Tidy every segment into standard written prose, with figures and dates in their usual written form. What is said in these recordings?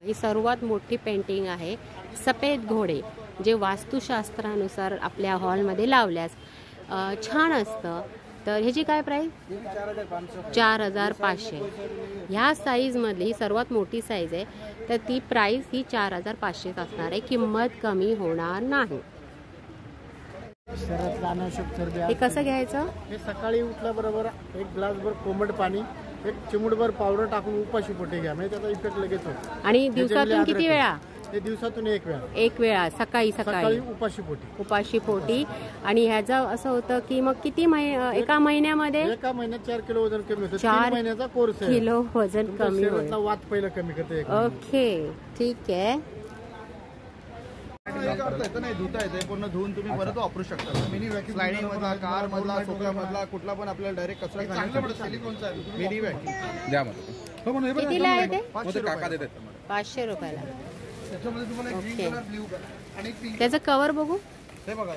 ही सर्वात मोठी पेंटिंग आहे सफेद घोडे, जे वास्तुशास्त्रानुसार आपल्या हॉलमध्ये लावल्यास छान असतं. तर ह्याची काय प्राईस? 4500. ह्या साईजमधली ही सर्वात मोठी साईज आहे, तर ती प्राईस ही 4500 असणार आहे. किंमत कमी होणार नाही. हे कसं घ्यायचं? हे सकाळी उठल्याबरोबर एक ग्लासभर कोमट पाणी, एक चिमूटभर पावडर टाकून उपाशी पोटी घ्या, म्हणजे त्याचा इफेक्ट लगेच होतो. आणि दिवसातून किती वेळा? हे दिवसातून एक वेळा सकाळी उपाशी पोटी. आणि ह्याचं असं होतं की मग किती एका महिन्यामध्ये 4 किलो वजन कमी होतं. 3 महिन्याचा कोर्स आहे. किलो वजन कमी होईल. वात पहिलं कमी करते. ओके, ठीक आहे. नाही धुता येते, पूर्ण धुवून तुम्ही परत वापरू शकता. मिनी व्हॅक्यूम स्लायडिंग मधला, कार मधला, सोफा मधला, कुठला पण आपल्याला डायरेक्ट कचरा घालण्यासाठी सिलिकॉनचा मिनी व्हॅक्यूम द्या मला. कितीला आहे ते? 500 रुपयाला. त्याच्यामध्ये तुम्हाला ग्रीन कलर, ब्लू आणि पिंक. त्याचं कव्हर बघू. हे बघा.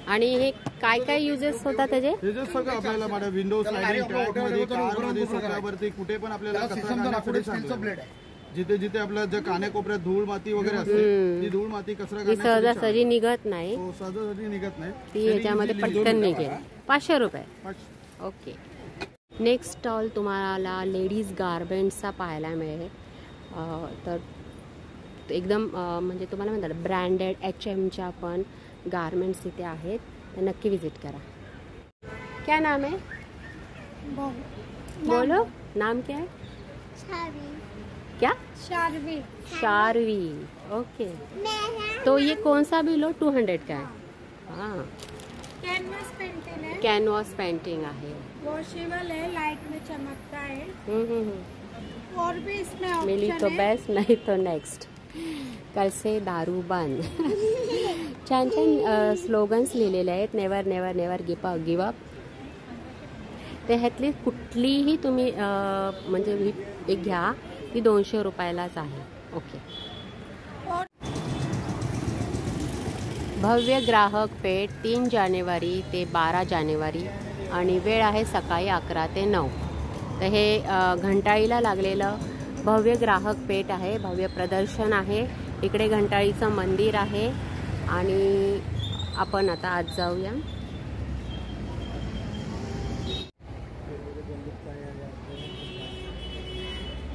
आणि हे काय काय युजेस होतात त्याचे? युजेस सगळं आपल्याला माझ्या विंडो स्लायडिंग ट्रॅकमध्ये, कारमध्ये, सोफ्यावरती कुठे पण आपल्याला कचरा घालण्यासाठी स्टीलचं ब्लेड आहे. जिथे जिथे आपल्या ज्या कानेकोपऱ्यात धूळ माती वगैरे असते, ती धूळ माती कचरा सहजासहजी निघत नाही. सहजासहजी निघत नाही, ती याच्यामध्ये पटकन निघेल. 500 रुपये. ओके. नेक्स्ट स्टॉल तुम्हाला लेडीज गारमेंट्सचा पाहायला मिळेल. तर एकदम म्हणजे तुम्हाला म्हणतात ब्रँडेड HMच्या पण गारमेंट्स इथे आहेत, तर नक्की विजिट करा. क्या नाम है? बोलो, नाम क्या है? क्या? शारवी. ओके. तो ये कौन सा भी लो, 200 का है. हाँ, कैनवास पेंटिंग आहे. वॉशेबल है, लाइट में चमकता है. और भी इसमें ऑप्शन मिली तो बेस्ट, नहीं तो नेक्स्ट. कल से दारू बंद. छान छान स्लोगन्स लिहिलेले आहेत. Never never never give up. ते ह्यातली कुठलीही तुम्ही म्हणजे एक घ्या, ती 200 रुपयालाच आहे. ओके. भव्य ग्राहक पेठ 3 जानेवारी ते 12 जानेवारी आणि वेळ आहे सकाळी 11 ते 9. तर हे घंटाळीला लागलेलं भव्य ग्राहक पेठ आहे. भव्य प्रदर्शन आहे. इकडे घंटाळीचं मंदिर आहे आणि आपण आता आज जाऊया.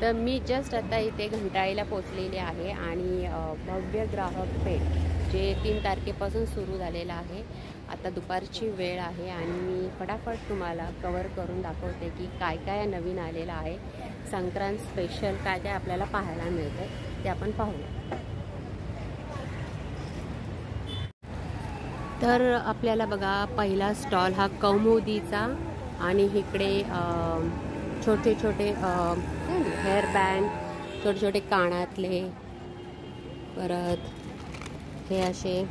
तर मी जस्ट आता इथे घंटाळीला पोचलेले आहे आणि भव्य ग्राहक पेठ जे 3 तारखेपासून सुरू झालेलं आहे. आता दुपारची वेळ आहे आणि मी फटाफट तुम्हाला कवर करून दाखवते की काय काय नवीन आलेलं आहे. संक्रांत स्पेशल काय काय आपल्याला पाहायला मिळते ते आपण पाहूया. तर आपल्याला बघा, पहिला स्टॉल हा कौमुदीचा आणि इकडे छोटे छोटे हेअर बँड, छोटे छोटे कानातले, परत हे असे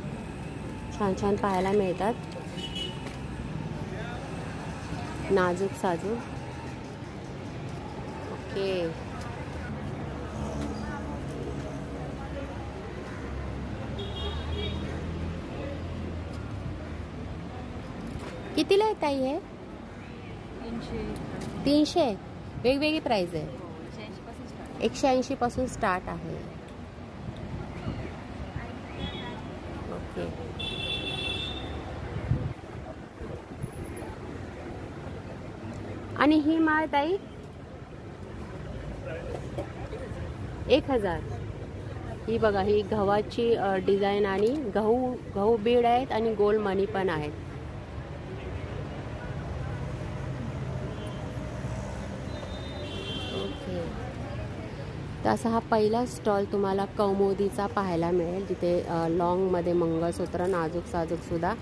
छान छान पाहायला मिळतात. नाजूक साजूक. ओके. कितीला आहे ताई हे? 300. वेगवेगळी प्राइस आहे. 180 पासून स्टार्ट आहे. ओके. आणि ही माळ ताई 1000. ही बघा, ही गव्हाची डिझाईन आणि गहू बीड आहेत आणि गोल्ड मनी पण आहेत. ओके. तर असा हा पहिला स्टॉल तुम्हाला कौमुदीचा पाहायला मिळेल, जिथे लॉंगमध्ये मंगळसूत्र नाजूक साजूक सुद्धा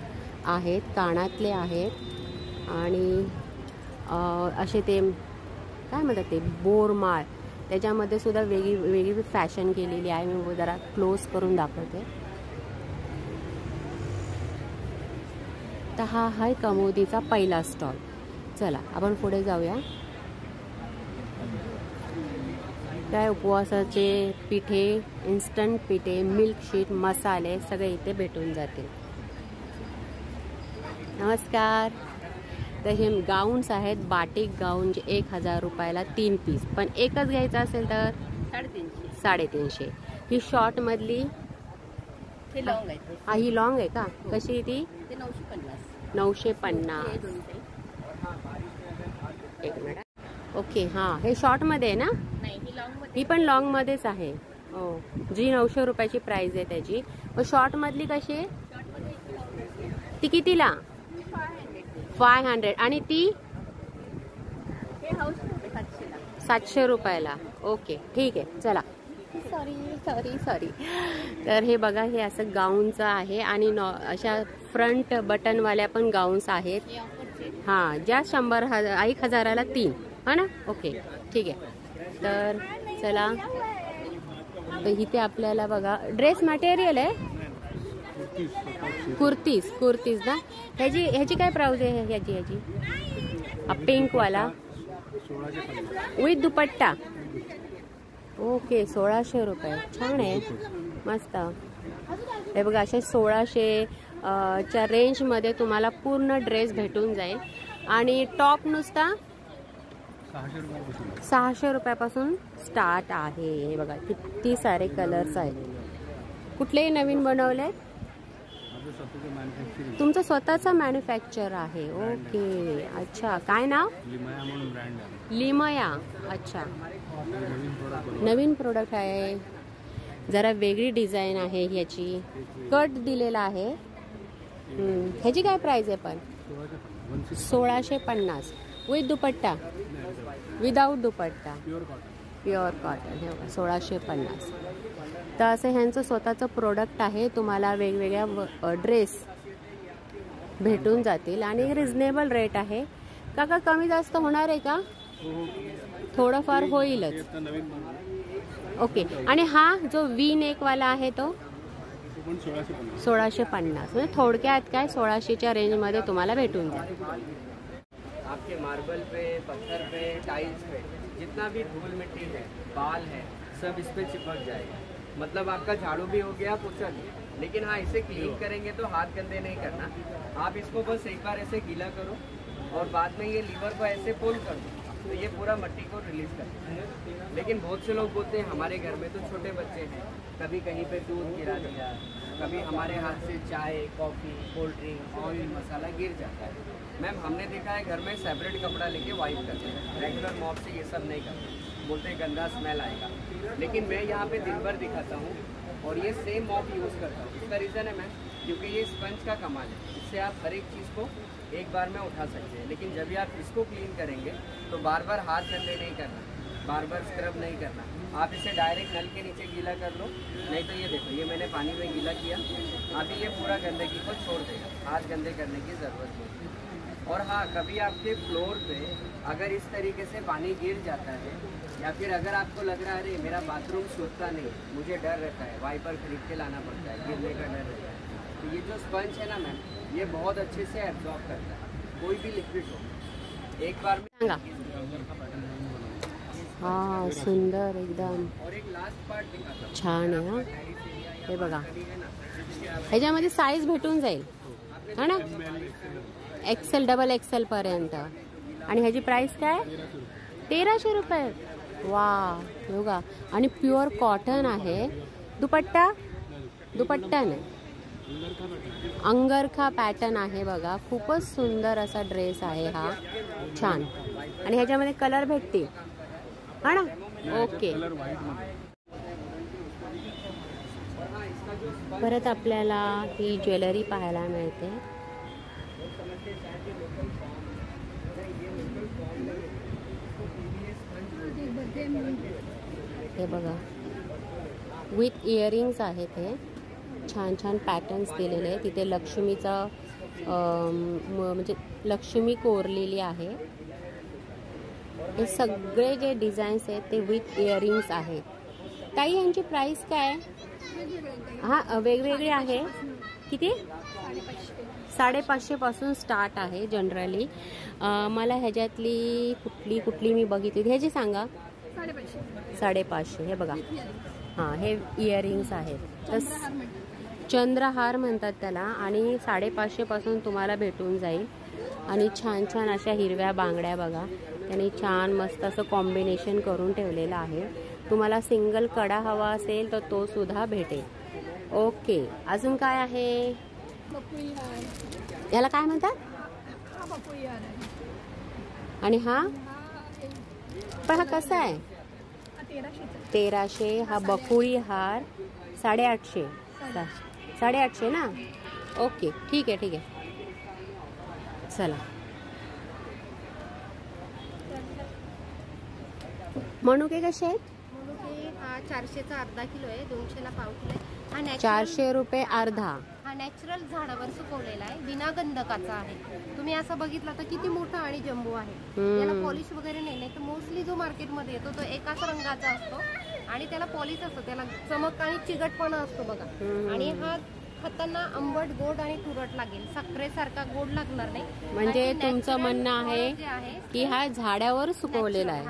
आहेत, कानातले आहेत आणि असे ते काय म्हणतात ते बोरमाळ, त्याच्यामध्ये सुद्धा वेगळी फॅशन केलेली आहे. मी जरा क्लोज करून दाखवते. तर हा आहे कौमुदीचा पहिला स्टॉल. चला आपण पुढे जाऊया. काय उपवासाचे पिठे, इन्स्टंट पिठे, मिल्कशीट, मसाले सगळे इथे भेटून जातील. नमस्कार. तर हे गाऊन्स आहेत, बाटिक गाऊन जे 1000 रुपयाला 3 पीस, पण एकच घ्यायचं असेल तर 350. ही शॉर्ट मधली हे लॉंग आहे. ही लॉंग आहे का? कशी आहे ती? ते 950. 950. एक मिनिट. ओके, हां, हे शॉर्ट मध्ये आहे ना? नाही, ही लॉंग मध्ये. ही पण लॉंग मध्येच आहे. हो, जी 900 रुपयाची प्राइस आहे त्याची. मग शॉर्ट मधली कशी आहे? ती कितीला? 500. आणि ती हे हाऊस 700 ला. 700 रुपयाला. ओके, ठीक आहे, चला. सॉरी. तर हे बघा, हे असं गाऊनचं आहे आणि अशा फ्रंट बटनवाल्या पण गाऊन्स आहेत. हे ऑफरचे. हां, ज्या 1,000ला 3, हा ना? ओके, ठीक आहे. तर चला, तर इथे आपल्याला बघा ड्रेस मटेरियल आहे. कुर्तीज ना? ह्याची काय प्राइस आहे ह्याची? पिंकवाला विथ दुपट्टा. ओके, 1600 रुपये. छान आहे, मस्त. हे बघा, असे 1600 च्या रेंजमध्ये तुम्हाला पूर्ण ड्रेस भेटून जाईल. आणि टॉप नुसता 600 रुपयापासून स्टार्ट आहे. हे बघा, किती सारे कलर्स आहेत. कुठलेही नवीन बनवले? तुमचं स्वतःचा मॅन्युफॅक्चर आहे. ओके, अच्छा. काय नाव? लिमया. अच्छा, नवीन प्रोडक्ट आहे. जरा वेगळी डिझाईन आहे ह्याची. कट दिलेला आहे. ह्याची काय प्राइस आहे पण? 1650 with dupatta? Without dupatta, pure cotton. हे बघा, 1650. तर असं ह्यांचं स्वतःचं प्रोडक्ट आहे. तुम्हाला वेगवेगळ्या ड्रेस भेटून जातील आणि रिझनेबल रेट आहे. काका, कमी जास्त होणार आहे का? थोडंफार होईलच. ओके. आणि हा जो वी नेकवाला आहे तो 1650. म्हणजे थोडक्यात काय 1600च्या रेंजमध्ये तुम्हाला भेटून जाईल. आपके मार्बल पे, पत्थर पे, टाइल्स पे जितना भी धूल मिट्टी है, बाल है, सब इस पे चिपक जाएगा. मतलब आपका झाड़ू भी हो गया, पोछा भी. लेकिन हाँ, इसे क्लीन करेंगे तो हाथ गंदे नहीं करना. आप इसको बस एक बार ऐसे गीला करो और बाद में ये लीवर को ऐसे फोल्ड कर दो, तो ये पूरा मिट्टी को रिलीज करता है. लेकिन बहुत से लोग बोलते हैं हमारे घर में तो छोटे बच्चे हैं, कभी कहीं पे दूध गिरा दिया, कभी हमारे हाथ से चाय, कॉफ़ी, कोल्ड ड्रिंक, ऑयल, मसाला गिर जाता है. मैम, हमने देखा है घर में सेपरेट कपड़ा लेके वाइप करते हैं. रेगुलर मॉप से ये सब नहीं करते. बोलते हैं गंदा स्मेल आएगा. लेकिन मैं यहाँ पे दिन भर दिखाता हूँ और ये सेम मॉप यूज़ करता हूँ. इसका रीज़न है मैम, क्योंकि ये स्पंज का कमाल है. इससे आप हर एक चीज़ को एक बार में उठा सकते हैं. लेकिन जब भी आप इसको क्लीन करेंगे तो बार बार हाथ गंदे नहीं करना, बार बार स्क्रब नहीं करना. आप इसे डायरेक्ट नल के नीचे गीला कर लो. नहीं तो ये देखो, ये मैंने पानी में गीला किया, अभी ये पूरा गंदगी को छोड़ देगा. हाथ गंदे करने की ज़रूरत नहीं. और हाँ, कभी आपके फ्लोर पे अगर इस तरीके से पानी गिर जाता है या फिर अगर आपको लग रहा है अरे मेरा बाथरूम सूखता नहीं, मुझे डर रहता है, वाइपर खरीद के लाना पड़ता है, गिरने का डर रहता है, तो ये जो स्पंज है ना मैम, ये बहुत अच्छे से एब्जॉर्ब करता है कोई भी लिक्विड हो. एक बार में. हाँ, सुंदर एकदम. और एक लास्ट पार्ट दिखाता हूँ. छान आहे. हा, हे बघा, ह्याच्यामध्ये साईज भेटून जाईल, हा ना? XL, डबल XL पर्यंत. आणि ह्याची प्राइस काय? 1300 रुपये. वा, बघा. आणि प्युअर कॉटन आहे. दुपट्टा नाही, अंगरखा पॅटर्न आहे बघा. खूपच सुंदर असा ड्रेस आहे हा. छान. आणि ह्याच्यामध्ये कलर भेटतील, हा ना? ओके. परत आपल्याला ही ज्वेलरी पाहायला मिळते. हे बघा, विथ इयरिंग्स आहेत. हे छान छान पॅटर्न्स दिलेले आहेत. तिथे लक्ष्मीचा म्हणजे लक्ष्मी कोरलेली आहे. हे सगळे जे डिझाईन्स आहेत ते विथ इयरिंग्स आहेत. ताई, यांची प्राइस काय? हां, वेगवेगळी आहे. किती? 550 पासून स्टार्ट आहे जनरली. मला ह्याच्यातली कुठली मी बघितली, ह्याची सांगा. 550. हे बघा, हां, हे इयरिंग्स आहेत. तर चंद्रहार म्हणतात त्याला आणि 550 पासून तुम्हाला भेटून जाईल. आणि छान छान अशा हिरव्या बांगड्या बघा, त्यांनी छान मस्त असं कॉम्बिनेशन करून ठेवलेलं आहे. तुम्हाला सिंगल कडा हवा असेल तर तो सुद्धा भेटेल. ओके, अजून काय आहे? याला काय म्हणतात? आणि हा पण हा कसा आहे? 1300. हा बकुळी हार 850. 850 ना. ओके, ठीक आहे ठीक आहे. चला, मनुके कसे आहेत? मनुके हा 400चा अर्धा किलो आहे, 200ला पाव किलो आहे. हा 400 रुपये अर्धा. हा नॅचरल झाडावर सुकवलेला आहे, बिना गंधकाचा आहे. तुम्ही असं बघितला तर किती मोठा आणि जम्बो आहे. याला पॉलिश वगैरे नाही तर मोस्टली जो मार्केटमध्ये येतो तो एकाच रंगाचा असतो आणि त्याला पॉलिश असतो, त्याला चमक आणि चिकटपणा असतो बघा. आणि हा खाताना आंबट, गोड आणि तुरट लागेल, साखरेसारखा गोड लागणार नाही. म्हणजे तुमचं म्हणणं आहे की हा झाडावर सुकवलेला आहे.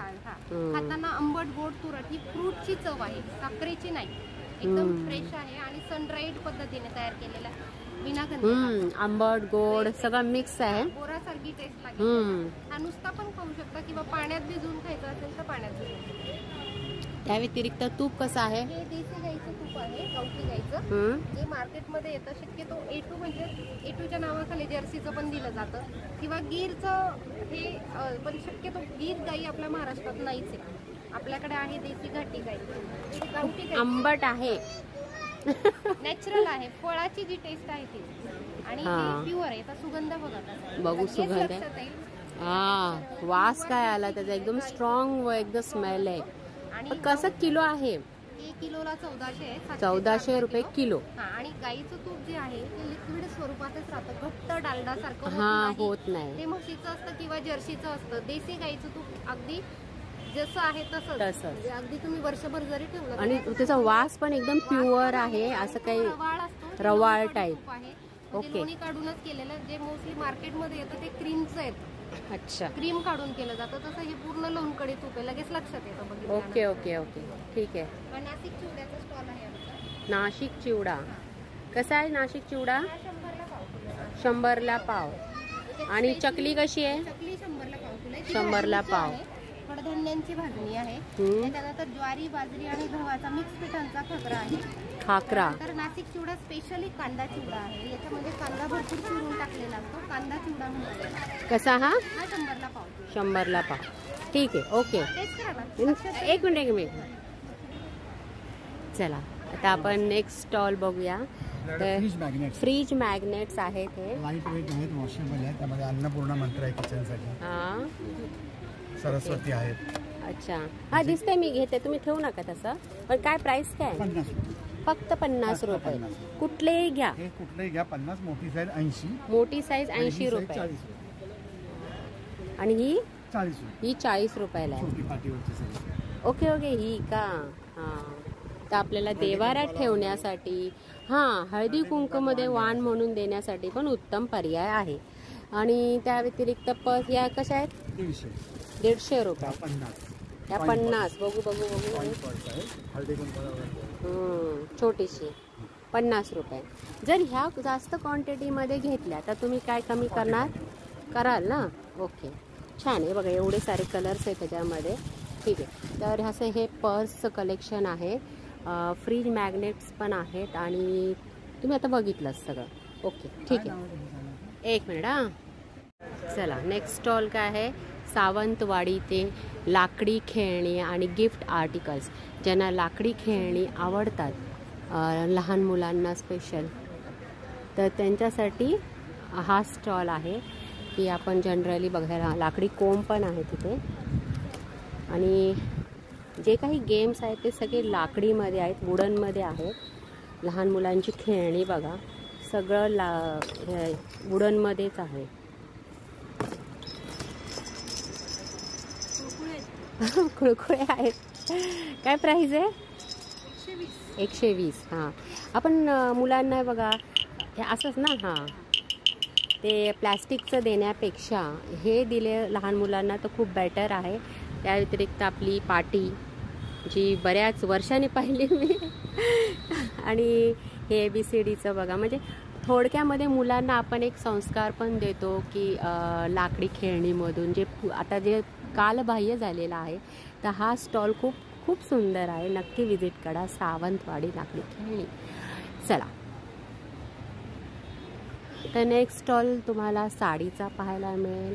खाताना आंबट, गोड, तुरट ही फ्रूटची चव आहे, साखरेची नाही. एकदम फ्रेश आहे आणि सनड्राईड पद्धतीने तयार केलेला आहे, बिना गंध. आंबट, गोड सगळं मिक्स आहे. बोरासारखी टेस्ट लागेल. हा नुसता पण खाऊ शकता किंवा पाण्यात भिजवून खायचं असेल तर पाण्यात भिजवून. त्या व्यतिरिक्त तूप कसं आहे? हे देशी गाईचं तूप आहे, गावठी गाईचं, जे मार्केटमध्ये येतं. शक्यतो A2 म्हणजे A2च्या नावाखाली जर्सीचं पण दिलं जातं किंवा गीरचं हे, पण शक्यतो गीर गाई आपल्या महाराष्ट्रात नाहीच आहे. आपल्याकडे आहे देशी घाटी गाई, गावठी गाई. आंबट आहे, नॅचरल आहे, फळाची जी टेस्ट आहे ती, आणि प्युअर आहे. सुगंध बघा, बघू सुगंध आहे. हा, वास काय आला त्याचा, एकदम स्ट्रॉंग व एकदम स्मेल आहे. आणि कसं किलो आहे? 1 किलोला 1400. 1400 रुपये किलो. आणि गाईचं तूप जे आहे ते लिक्विड स्वरूपातच राहतं, घट्ट डालडा सारखं होत नाही. ते म्हशीचं असतं किंवा जर्सीचं असतं. देशी गाईचं तूप अगदी जसं आहे तसंच, अगदी तुम्ही वर्षभर जरी ठेवलं. आणि त्याचा वास पण एकदम प्युअर आहे, असं काही रवाळ असतो, रवाळ टाईप आहे. लोणी काढूनच केलेलं, जे मोस्टली मार्केटमध्ये येतं ते क्रीमचं येतं. अच्छा, क्रीम काढून केलं जातं, तसं हे पूर्ण लोणकडे तूप आहे, लगेच लक्षात येतं बघितलं. ओके ओके ओके, ठीक आहे. नाशिक चिवड्याचा स्टॉल आहे आमचा. नाशिक चिवडा कसा आहे? नाशिक चिवडा 100ला पाव. आणि चकली कशी आहे? चकली 100ला पाव किलो. 100ला पाव. कडधान्यांची भाजणी आहे, त्याच्यानंतर ज्वारी, बाजरी आणि गव्हाचा मिक्स पिठांचा खाकरा आहे. खाकरा. तर नाशिक चिवडा स्पेशली कांदा चिवडा आहे, याच्यामध्ये कांदा भरपूर चिरून टाकलेला असतो, कांदा चिवडा म्हणतात. कसा हा? 100ला पाव. 100ला पाव, ठीक आहे. ओके, एक मिनिट. चला, आता आपण नेक्स्ट स्टॉल बघूया. फ्रीज मॅग्नेट्स आहेत, हे लाईट वेट आहेत, वॉशेबल आहेत. त्यामध्ये अन्नपूर्णा मंत्र आहे किचनसाठी. हा, सरस्वती आहेत. अच्छा, हा दिसतंय, मी घेते, तुम्ही ठेवू नका तसं. पण काय प्राइस काय? 50. फक्त 50 रुपये. कुठलेही घ्या, कुठलेही घ्या. 50. मोठी साईज 80. मोठी साईज 80 रुपये. 40. आणि ही 40. ही 40 रुपयाला आहे. छोटी पाटीवरची साईज. ओके ओके, ही का? हां, तर आपल्याला देवाऱ्यात ठेवण्यासाठी, हां, हळदी कुंकूमध्ये वाण म्हणून देण्यासाठी पण उत्तम पर्याय आहे. आणि त्या व्यतिरिक्त या कशा आहेत? 150 रुपये. 50. त्या 50. बघू छोटीशी 50 रुपये. जर ह्या जास्त क्वांटिटीमध्ये घेतल्या तर तुम्ही काय कमी कराल ना? ओके, छान आहे बघा, एवढे सारे कलर्स आहेत त्याच्यामध्ये. ठीक आहे, तर असं हे पर्सचं कलेक्शन आहे. फ्रीज मॅग्नेट्स पण आहेत आणि तुम्ही आता बघितलं सगळं. ओके, ठीक आहे, एक मिनिट. हां, चला, नेक्स्ट स्टॉल काय आहे? सावंतवाडी ते लाकडी खेळणी आणि गिफ्ट आर्टिकल्स. ज्यांना लाकडी खेळणी आवडतात, लहान मुलांना स्पेशल, तर त्यांच्यासाठी हा स्टॉल आहे की आपण जनरली बघायला. लाकडी कोंब पण आहे तिथे आणि जे काही गेम्स आहेत ते सगळे लाकडीमध्ये आहेत, वुडनमध्ये आहेत. लहान मुलांची खेळणी बघा, सगळं वुडनमध्येच आहे. कुळकुळे आहेत. काय प्राइस आहे? 120. हां, आपण मुलांना बघा हे असंच ना, हां, ते प्लॅस्टिकचं देण्यापेक्षा हे दिले लहान मुलांना तर खूप बेटर आहे. त्या व्यतिरिक्त आपली पाटी जी बऱ्याच वर्षांनी पाहिली मी, आणि हे ABCDचं बघा, म्हणजे थोडक्यामध्ये मुलांना आपण एक संस्कार पण देतो की लाकडी खेळणीमधून आता जे कालबाह्य झालेलं आहे, तर हा स्टॉल खूप खूप सुंदर आहे. नक्की विजिट करा सावंतवाडी लाकडी खेळणी. चला, तर नेक्स्ट स्टॉल तुम्हाला साडीचा पाहायला मिळेल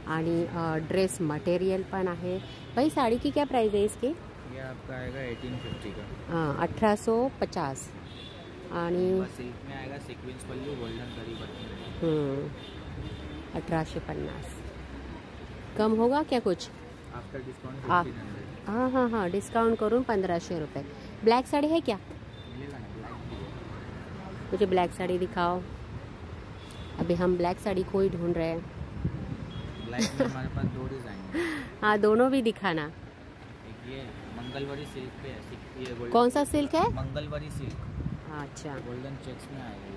आणि ड्रेस मटेरियल पण आहे. भाई साड़ी की क्या प्राइस है इसकी? ये आपका आएगा 1850 का. हाँ 1850. आणि सिल्क में आएगा सीक्वेंस पल्लू गोल्डन करी वर्क. 1850. कम होगा क्या कुछ? After discount 1500. हाँ हाँ हाँ, डिस्काउंट करून 1500 रुपये. ब्लैक साड़ी है क्या? मिलेगा ना, ब्लैक भी है. मुझे ब्लैक साड़ी दिखाओ. अभी हम ब्लैक साड़ी को ही ढूंढ रहे हैं. ब्लैक में हमारे पास 2 डिजाइन है. हाँ, दोनों भी दिखाना. एक ये मंगलवारी सिल्क पे है. ये गोल्डन. कौन सा सिल्क है? मंगलवारी सिल्क. अच्छा, गोल्डन चेक्स में आएगा.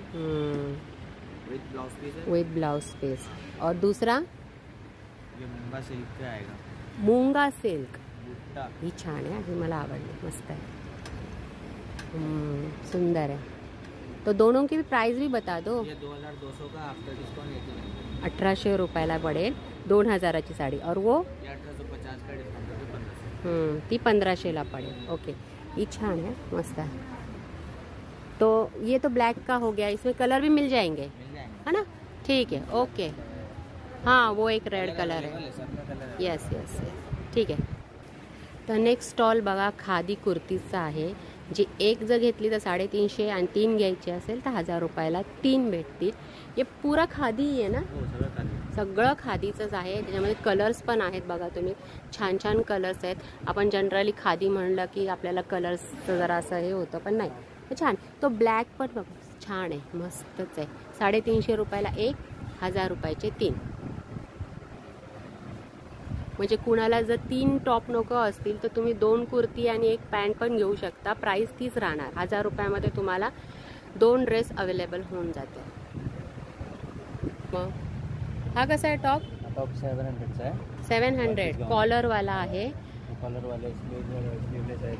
विद ब्लाउज पीस है. विद ब्लाउज पीस. और दूसरा ये मूंगा सिल्क पे आएगा. मूंगा सिल्क. बुट्टा. ही छान आहे, ही मला आवडली, मस्त आहे. सुंदर है. तो दोनों की भी प्राइस भी बता दो. ये 2200 का आफ्टर डिस्काउंट 1800. 1800 रुपयाला पडेल 2000ची साडी. और वो ये 1850 का डिस्काउंट है 1500. ती 1500ला पडेल. ओके, ही छान है, मस्त है. तो ये तो ब्लैक का हो गया, इसमें कलर भी मिल जाएंगे, मिल जाएंगे. है ना? ठीक है, ओके. हाँ, वो एक रेड कलर है. यस यस यस, ठीक आहे. तर नेक्स्ट स्टॉल बघा खादी कुर्तीचा आहे, जी एक जर घेतली तर 350 आणि 3 घ्यायची असेल तर 1000 रुपयाला 3 भेटतील. हे पुरा खादी आहे ना? हो, सगळं खाली. सगळं खादीचंच आहे. त्याच्यामध्ये कलर्स पण आहेत बघा तुम्ही, छान छान कलर्स आहेत. आपण जनरली खादी म्हणलं की आपल्याला कलर्सचं जरा असं हे होतं, पण नाही, छान. तो ब्लॅक पण बघा छान आहे, मस्तच आहे. 350 रुपयाला 1, 1000 रुपयाचे 3. म्हणजे कुणाला जर 3 टॉप नको असतील तर तुम्ही 2 कुर्ती आणि 1 पॅन्ट पण घेऊ शकता. प्राइस तीच राहणार. 1000 रुपयामध्ये तुम्हाला 2 ड्रेस अवेलेबल होऊन जाते. मग हा कसा आहे टॉप? टॉप 700चा आहे. 700 कॉलरवाला आहे. कॉलरवाले स्लीवलेस आहेत.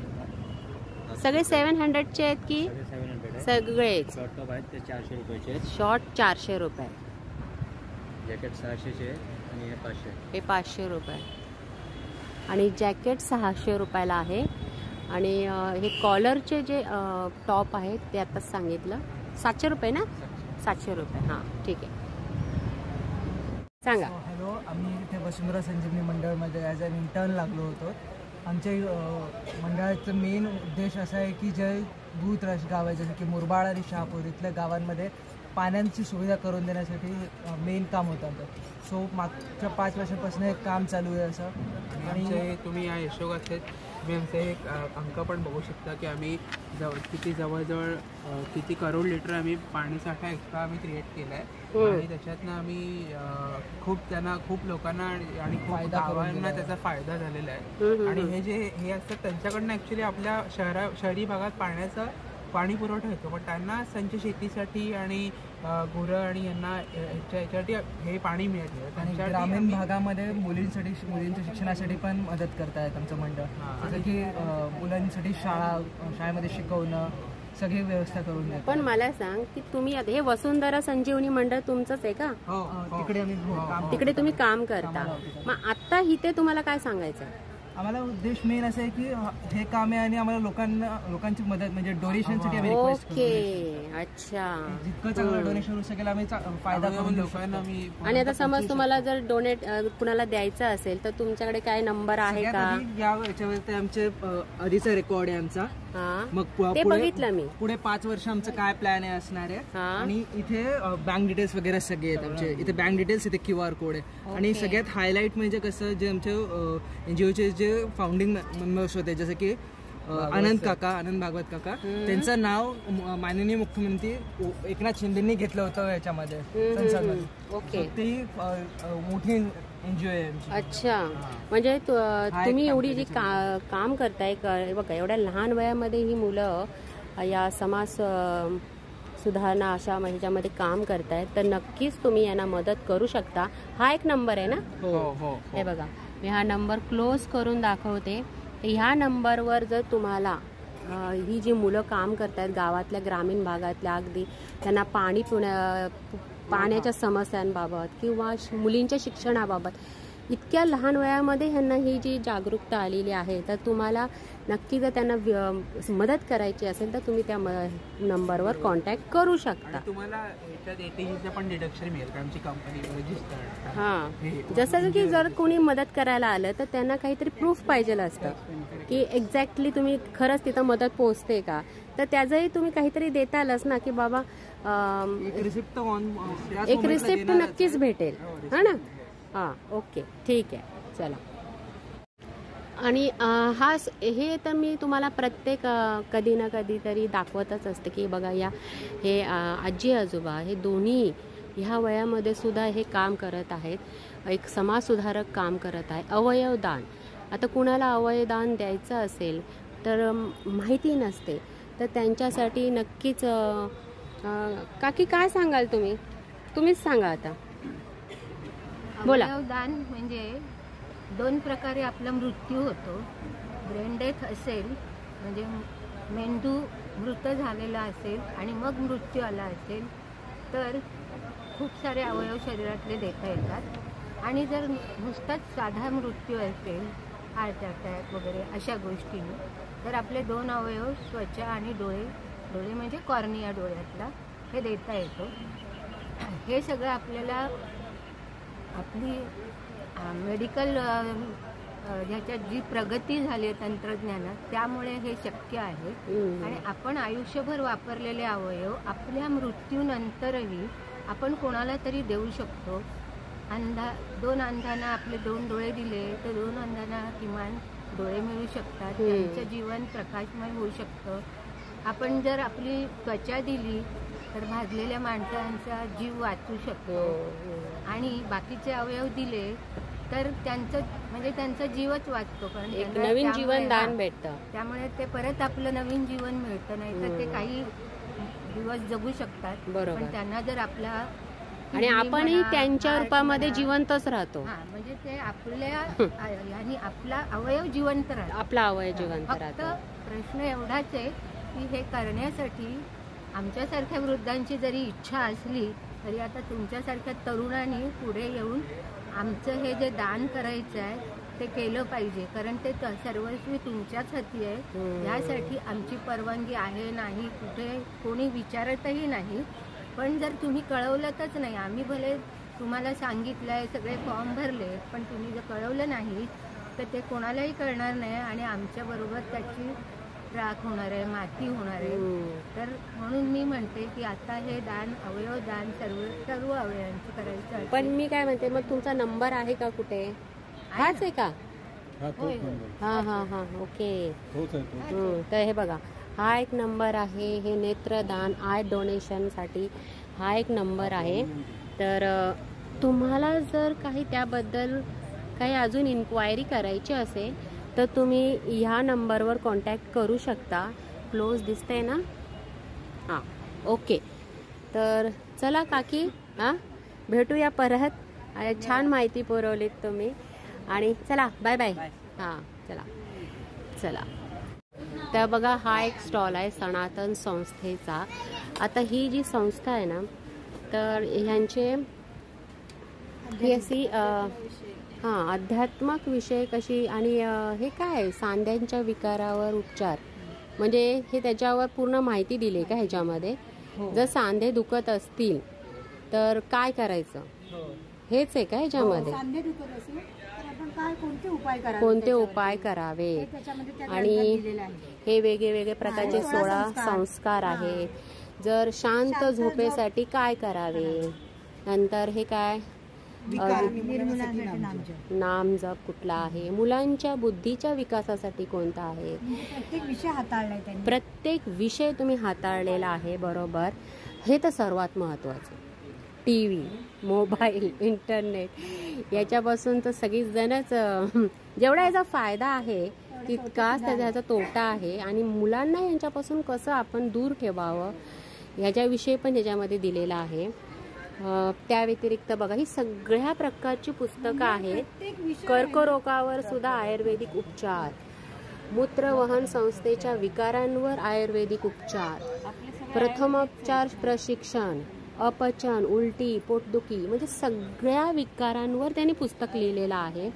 सगळे 700चे आहेत की? 700 आहे. सगळेच शॉर्ट टॉप आहेत ते 400 रुपयाचे आहेत. शॉर्ट 400 रुपये. जॅकेट 600चे आहे आणि हे 500. हे 500 रुपये. आणि जॅकेट 600 रुपयाला आहे. आणि हे कॉलरचे जे टॉप आहेत ते आताच सांगितलं 700 रुपये ना? 700 रुपये. हां, ठीक आहे, सांगा. हॅलो, आम्ही इथे वसुंधरा संजीवनी मंडळमध्ये ॲज अन इंटर्न लागलो होतो. आमच्या मंडळाचं मेन उद्देश असा आहे की जे दूरदराज गाव आहे, जसं की मुरबाड आणि शहापूर इथल्या गावांमध्ये पाण्याची सुविधा करून देण्यासाठी मेन काम होतं आमचं. सो मागच्या 5 वर्षापासून एक काम चालू आहे असं. आणि तुम्ही या यशोगाथेत तुम्ही आमचे एक अंक पण बघू शकता की आम्ही किती जवळजवळ किती करोड लिटर आम्ही पाणीसाठा एक्स्ट्रा आम्ही क्रिएट केला आहे. आणि त्याच्यातनं आम्ही खूप लोकांना आणि खूप गावांना त्याचा फायदा झालेला आहे. आणि हे असतात त्यांच्याकडनं ॲक्च्युली आपल्या शहरी भागात पाणी पुरवठा होतो, पण त्यांना त्यांच्या शेतीसाठी आणि गुरं आणि यांना ह्याच्यासाठी हे पाणी मिळत नाही. आणि ग्रामीण भागामध्ये मुलींच्या शिक्षणासाठी पण मदत करतायत आमचं मंडळ. जसं की मुलांसाठी शाळेमध्ये शिकवणं सगळी व्यवस्था करून देतात. पण मला सांग की तुम्ही हे वसुंधरा संजीवनी मंडळ तुमचंच आहे का? तिकडे आम्ही तिकडे तुम्ही काम करता. मग आता इथे तुम्हाला काय सांगायचं? आम्हाला उद्देश मेन असं आहे की हे काम आहे आणि आम्हाला लोकांची मदत म्हणजे डोनेशनसाठी आम्ही रिक्वेस्ट करतो. ओके, अच्छा. जितकं चांगलं डोनेशन होऊ शकेल आम्ही फायदा करून लोकांना. आणि आता समज तुम्हाला जर डोनेट कुणाला द्यायचं असेल तर तुमच्याकडे काय नंबर आहे का? याच्यावरती आमचे आधीचा रेकॉर्ड आहे आमचा. मग ते बघितलं मी. पुढे 5 वर्ष आमचं काय प्लॅन आहे असणार आहे. आणि इथे बँक डिटेल्स वगैरे सगळे आहेत आमचे. इथे बँक डिटेल्स, इथे QR कोड आहे. आणि सगळ्यात हायलाईट म्हणजे कसं, जे आमचे NGOचे जे फाउंडिंग मेंबर्स होते, जसं की आनंद भागवत काका, त्यांचं नाव माननीय मुख्यमंत्री एकनाथ शिंदेंनी घेतलं होतं याच्यामध्ये संसदमध्ये. ओके, ती मोठी NGO आहे आमची. अच्छा. म्हणजे तुम्ही एवढी जी काम करताय बघा, एवढ्या लहान वयामध्ये ही मुलं या समाज सुधारणा अशा ह्याच्यामध्ये काम करतायत, तर नक्कीच तुम्ही यांना मदत करू शकता. हा एक नंबर आहे ना? हो. हे बघा, मी हा नंबर क्लोज करून दाखवते. तर ह्या नंबरवर जर तुम्हाला ही जी मुलं काम करतात गावातल्या ग्रामीण भागातल्या, अगदी त्यांना पाण्याच्या समस्यांबाबत किंवा मुलींच्या शिक्षणाबाबत इतक्या लहान वयामध्ये ह्यांना ही जी जागरूकता आलेली आहे, तर तुम्हाला नक्की जर त्यांना मदत करायची असेल तर तुम्ही त्या नंबरवर कॉन्टॅक्ट करू शकता. तुम्हाला ह्याच्यात ATGचं पण डिडक्शन मिळेल का आमची कंपनी रजिस्टर्ड. हां, जसं की जर कोणी मदत करायला आलं तर त्यांना काहीतरी प्रूफ पाहिजे असतं की एक्झॅक्टली तुम्ही खरंच तिथं मदत पोहोचते का, तर त्याचंही तुम्ही काहीतरी देतालच ना की बाबा एक रिसिप्ट नक्कीच भेटेल. हा ना. हां, ओके, ठीक आहे, चला. आणि हे तर मी तुम्हाला प्रत्येक कधी ना कधी तरी दाखवतच असते की बघा हे आजी आजोबा हे दोन्ही ह्या वयामध्ये सुद्धा हे काम करत आहेत, एक समाजसुधारक काम करत आहे. अवयवदान, आता कुणाला अवयवदान द्यायचं असेल तर माहिती नसते, तर त्यांच्यासाठी नक्कीच काकी काय सांगाल तुम्हीच सांगा आता. बोला. अवयवदान म्हणजे 2 प्रकारे आपला मृत्यू होतो. ब्रेन डेथ असेल म्हणजे मेंदू मृत झालेला असेल आणि मग मृत्यू आला असेल तर खूप सारे अवयव शरीरातले देता येतात. आणि जर नुसताच साधा मृत्यू असेल, हार्ट अटॅक वगैरे अशा गोष्टींनी, तर आपले 2 अवयव त्वचा आणि डोळे म्हणजे कॉर्निया डोळ्यातला हे देता येतो. हे सगळं आपल्याला आपली मेडिकल ह्याच्यात जी प्रगती झाली आहे तंत्रज्ञानात, त्यामुळे हे शक्य आहे. आणि आपण आयुष्यभर वापरलेले अवयव आपल्या मृत्यूनंतरही आपण कोणाला तरी देऊ शकतो. 2 अंधांना आपले 2 डोळे दिले तर 2 अंधांना किमान डोळे मिळू शकतात, त्यांचं जीवन प्रकाशमय होऊ शकतं. आपण जर आपली त्वचा दिली तर भाजलेल्या माणसांचा जीव वाचू शकतो. आणि बाकीचे अवयव दिले तर त्यांचा जीवच वाचतो, कारण एक नवीन जीवन दान भेटतं. त्यामुळे ते परत आपलं नवीन जीवन मिळतं. नाही तर ते काही दिवस जगू शकतात, पण त्यांना जर आपला आणि आपणही त्यांच्या रूपामध्ये जिवंतच राहतो. म्हणजे ते आपला अवयव जिवंत राहतो, आपला अवयव जिवंत राहतो. फक्त प्रश्न एवढाच आहे की हे करण्यासाठी आमच्यासारख्या वृद्धांची जरी इच्छा असली तरी आता तुमच्यासारख्या तरुणांनी पुढे येऊन आमचं हे जे दान करायचं आहे ते केलं पाहिजे, कारण ते सर्वस्वी तुमच्याच हाती आहे. यासाठी आमची परवानगी आहे नाही, कुठे कोणी विचारतही नाही. पण जर तुम्ही कळवलंच नाही, आम्ही भले तुम्हाला सांगितलं आहे, सगळे फॉर्म भरले, पण तुम्ही जर कळवलं नाही तर ते कोणालाही कळणार नाही आणि आमच्याबरोबर त्याची राख होणार आहे, माती होणार आहे. तर म्हणून मी म्हणते की आता हे दान, अवयवदान सर्व अवयवांचं करायचं आहे. पण मी काय म्हणते, मग तुमचा नंबर आहे का कुठे? हाच आहे का? हां, ओके. तर हे बघा, हा एक नंबर आहे. हे नेत्रदान, आय डोनेशनसाठी हा एक नंबर आहे. तर तुम्हाला जर काही त्याबद्दल काही अजून इन्क्वायरी करायची असेल तर तुम्ही ह्या नंबरवर कॉन्टॅक्ट करू शकता. क्लोज दिसतंय ना? हां, ओके. तर चला काकी, भेटूया परत. छान माहिती पुरवलीत तुम्ही. आणि चला, बाय बाय. हां, चला. तर बघा, हा एक स्टॉल आहे सनातन संस्थेचा. आता ही जी संस्था आहे ना, तर ह्यांचे ही अशी अध्यात्मक विषय कशी, आणि हे काय सांध्यांच्या विकारावर उपचार, म्हणजे हे त्याच्यावर पूर्ण माहिती दिली आहे का ह्याच्यामध्ये? जर सांधे दुखत असतील तर काय करायचं, हेच आहे का ह्याच्यामध्ये? सांधे दुखत असेल तर आपण काय कोणते उपाय करावे, आणि हे वेगळे प्रकारचे 16 संस्कार आहेत. जर शांत झोपेसाठी काय करावे, नंतर हे काय नाम जप कुठला आहे, मुलांच्या बुद्धीच्या विकासासाठी कोणता आहे, प्रत्येक विषय तुम्ही हाताळलेला आहे. बरोबर, हे तर सर्वात महत्त्वाचं. TV, मोबाईल, इंटरनेट याच्यापासून तर सगळीच जणच, जेवढा याचा फायदा आहे तितकाच त्याचा तोटा आहे. आणि मुलांना यांच्यापासून कसं आपण दूर ठेवावं ह्याच्याविषयी पण त्याच्यामध्ये दिलेलं आहे. त्या व्यतिरिक्त बघा, ही सगळ्या प्रकारची पुस्तकं आहेत. कर्करोगावर सुद्धा आयुर्वेदिक उपचार, मूत्रवहन संस्थेच्या विकारांवर आयुर्वेदिक उपचार, प्रथमोपचार प्रशिक्षण, अपचन, उलटी, पोटदुखी म्हणजे सगळ्या विकारांवर त्यांनी पुस्तक लिहिलेलं आहे.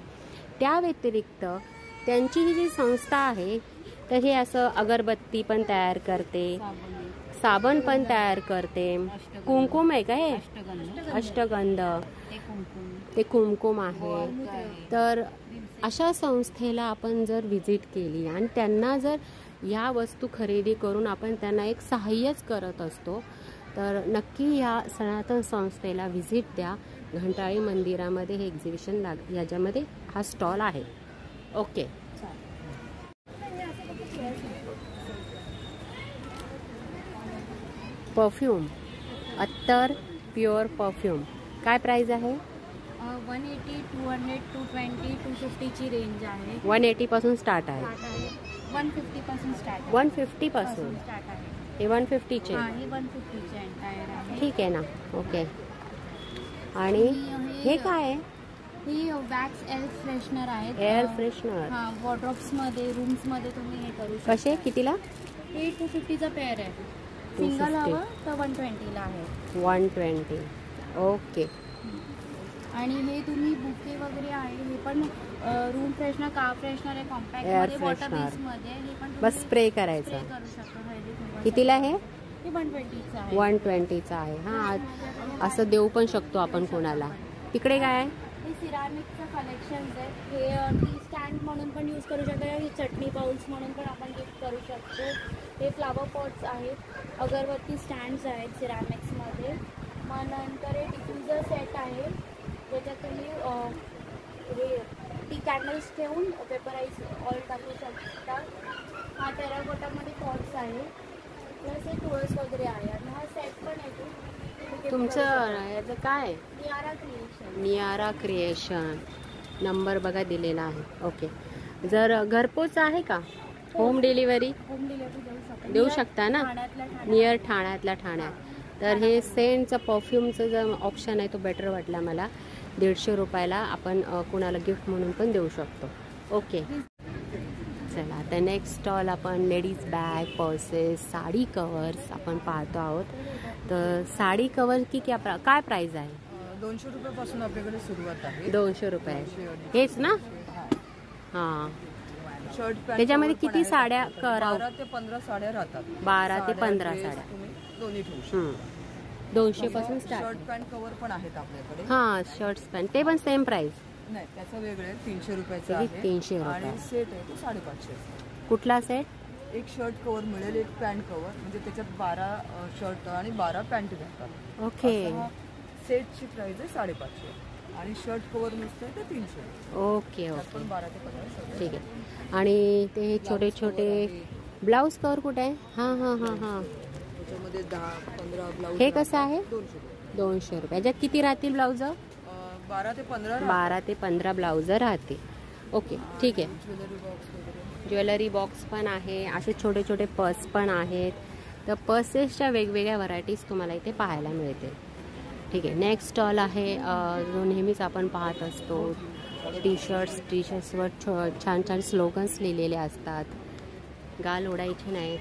त्या व्यतिरिक्त त्यांची ही जी संस्था आहे तर हे असं अगरबत्ती पण तयार करते, साबण पण तयार करते, कुंकुम आहे का हे अष्टगंध, ते कुंकुम आहे. तर अशा संस्थेला आपण जर व्हिजिट केली आणि त्यांना जर या वस्तू खरेदी करून आपण त्यांना एक सहाय्यच करत असतो, तर नक्की या सनातन संस्थेला व्हिजिट द्या. घंटाळी मंदिरामध्ये हे एक्झिबिशन याच्यामध्ये हा स्टॉल आहे. ओके. परफ्यूम, अत्तर प्युअर परफ्यूम काय प्राइस आहे? 180, 200, 220, 250 ची रेंज आहे. 180 पासून स्टार्ट आहे. 150 पासून स्टार्ट आहे. 150 पासून स्टार्ट आहे. हे 150 चे. हे 150 चे एंटायर आहे. ठीक आहे ना. ओके. आणि हे काय आहे? ही वॅक्स एअर फ्रेशनर आहे. Air freshener. हां, वॉर्डरोब्स मध्ये, रूम्स मध्ये तुम्ही हे करू शकता. कसे कितीला? हे 250 चा पेअर आहे. सिंगल हवं तर 120 ला आहे. 120. ओके. आणि हे तुम्ही बुके वगैरे आहे, हे पण रूम फ्रेशनर, कार फ्रेशनर आहे, कॉम्पॅक्ट मध्ये, वॉटर बेस मध्ये. हे पण बस स्प्रे करायचं. करू शकतो. कितीला आहे? हे 120 चा आहे. 120 चा आहे. हां, असं देऊ पण शकतो आपण कोणाला. तिकडे काय आहे? हे सिरामिकचं कलेक्शन्स आहे. हे टी स्टँड म्हणून पण यूज करू शकतो. हे चटणी बाउल्स म्हणून पण आपण गिफ्ट करू शकतो. हे फ्लावर पॉट्स आहेत, अगरबत्ती स्टँड्स आहेत सिरामिक्समध्ये. मग नंतर हे डिफ्युजर सेट आहे, ज्याच्यात तुम्ही हे टी कॅन्डल्स ठेवून पेपराइज ऑइल टाकू शकता. हा टेराकोटामध्ये पॉट्स आहे, प्लस हे तुळस वगैरे आहे. आणि हा सेट पण आहे. तुमचं याचं काय? नियारा क्रिएशन. नियारा क्रिएशन नंबर बघा दिलेला आहे. ओके. जर घरपोच आहे का? होम डिलिव्हरी देऊ शकता ना? नियर ठाण्यातल्या ठाण्यात. तर हे सेंटचं परफ्यूमचं जो ऑप्शन आहे तो बेटर वाटला मला. 150 रुपयाला आपण कोणाला गिफ्ट म्हणून पण देऊ शकतो. ओके. चला आता नेक्स्ट स्टॉल आपण ladies bag, purses, sari covers आपण पाहतो आहोत. तर साडी कवर की काय प्राइस आहे? 200 रुपयापासून आपल्याकडे सुरुवात आहे. 200 रुपये हेच ना? हां. शर्ट त्याच्यामध्ये किती साड्या करावं? 12 ते 15 साड्या राहतात. 12 ते 15 साड्या दोन्ही ठेवू शकता. 200 पासून स्टार्ट. शर्ट पॅन्ट कवर पण आहेत आपल्याकडे. हां, शर्ट्स पॅन्ट ते पण सेम प्राइस? नाही, त्याचं वेगळं आहे. 300 रुपयाचं आहे. 300 आणि रुपये. सेट आहे तो 550. कुठला सेट? एक शर्ट कवर मिळेल, एक पॅन्ट कवर, म्हणजे त्याच्यात 12 शर्ट आणि 12 पॅन्ट भेटतात. ओके. सेटची प्राइस आहे 550 आणि शर्ट कवर नुसतं आहे तर 300. Okay okay. पण 12 ते 15 शर्ट. ठीक आहे. आणि ते छोटे छोटे ब्लाऊज कवर कुठे आहे? हां हां हां हां. त्याच्यामध्ये 10-15 ब्लाऊज. हे कसं आहे? 200 रुपये. याच्यात किती राहतील ब्लाऊज? 12 ते 15. 12 ते 15 ब्लाऊज राहतील. ओके, ठीक आहे. ज्वेलरी बॉक्स वगैरे. ज्वेलरी बॉक्स पण आहे, असे छोटे छोटे पर्स पण आहेत. तर पर्सेसच्या वेगवेगळ्या व्हरायटीज तुम्हाला इथे पाहायला मिळते. ठीक आहे. नेक्स्ट स्टॉल आहे जो नेहमीच आपण पाहत असतो. टी शर्ट्सवर छान छान स्लोगन्स लिहिलेले असतात. गाल ओढायचे नाहीत.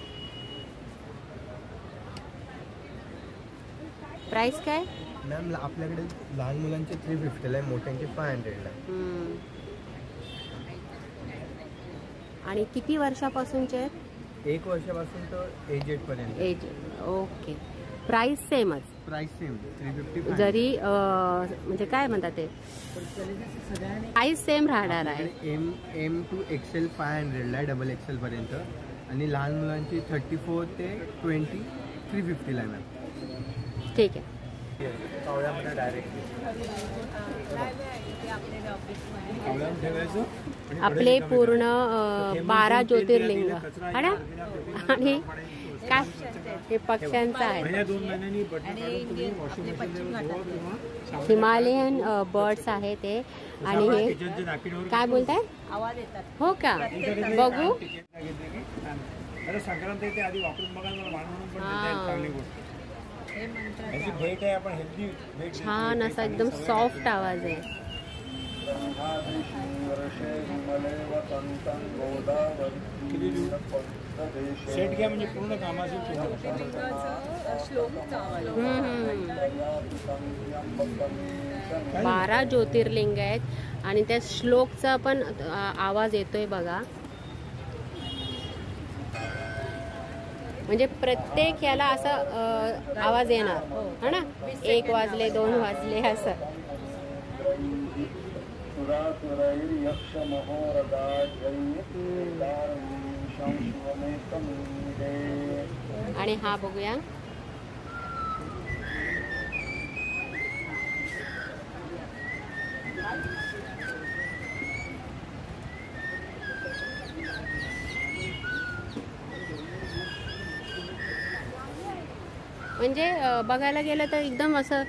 प्राइस काय? मॅम आपल्याकडे लहान मुलांचे 350ला आहे, मोठ्यांचे 500ला आहे. आणि किती वर्षापासूनचे आहेत? 1 वर्षापासून तर एज 8 पर्यंत. एज. ओके. प्राइस सेमच? Price same 350. जरी म्हणजे काय म्हणतात ते प्राइस सेम राहणार आहे. एम टू एक्सेल 500ला आहे, डबल एक्सेल पर्यंत. आणि लहान मुलांची 34 ते 20 350ला आहे मॅम. ठीक आहे. कावळ्यामध्ये डायरेक्ट आपले पूर्ण 12 ज्योतिर्लिंग है ना. आणि काय हे पक्ष्यांचं आहे. हिमालयन बर्ड्स आहे ते. आणि हे काय बोलताय? आवाज येतात. हो का? बघू. संक्रांत येते आधी वापरून बघा, चांगली गोष्ट. छान असा एकदम सॉफ्ट आवाज आहे. सेट घ्या म्हणजे पूर्ण कामाचे श्लोक 12 ज्योतिर्लिंग आहेत आणि त्या श्लोकचा पण आवाज येतोय बघा. म्हणजे प्रत्येक याला असा आवाज येणार है ना. 1 वाजले 2 वाजले असं. आणि हा बघूया म्हणजे बघायला गेलं तर एकदम असं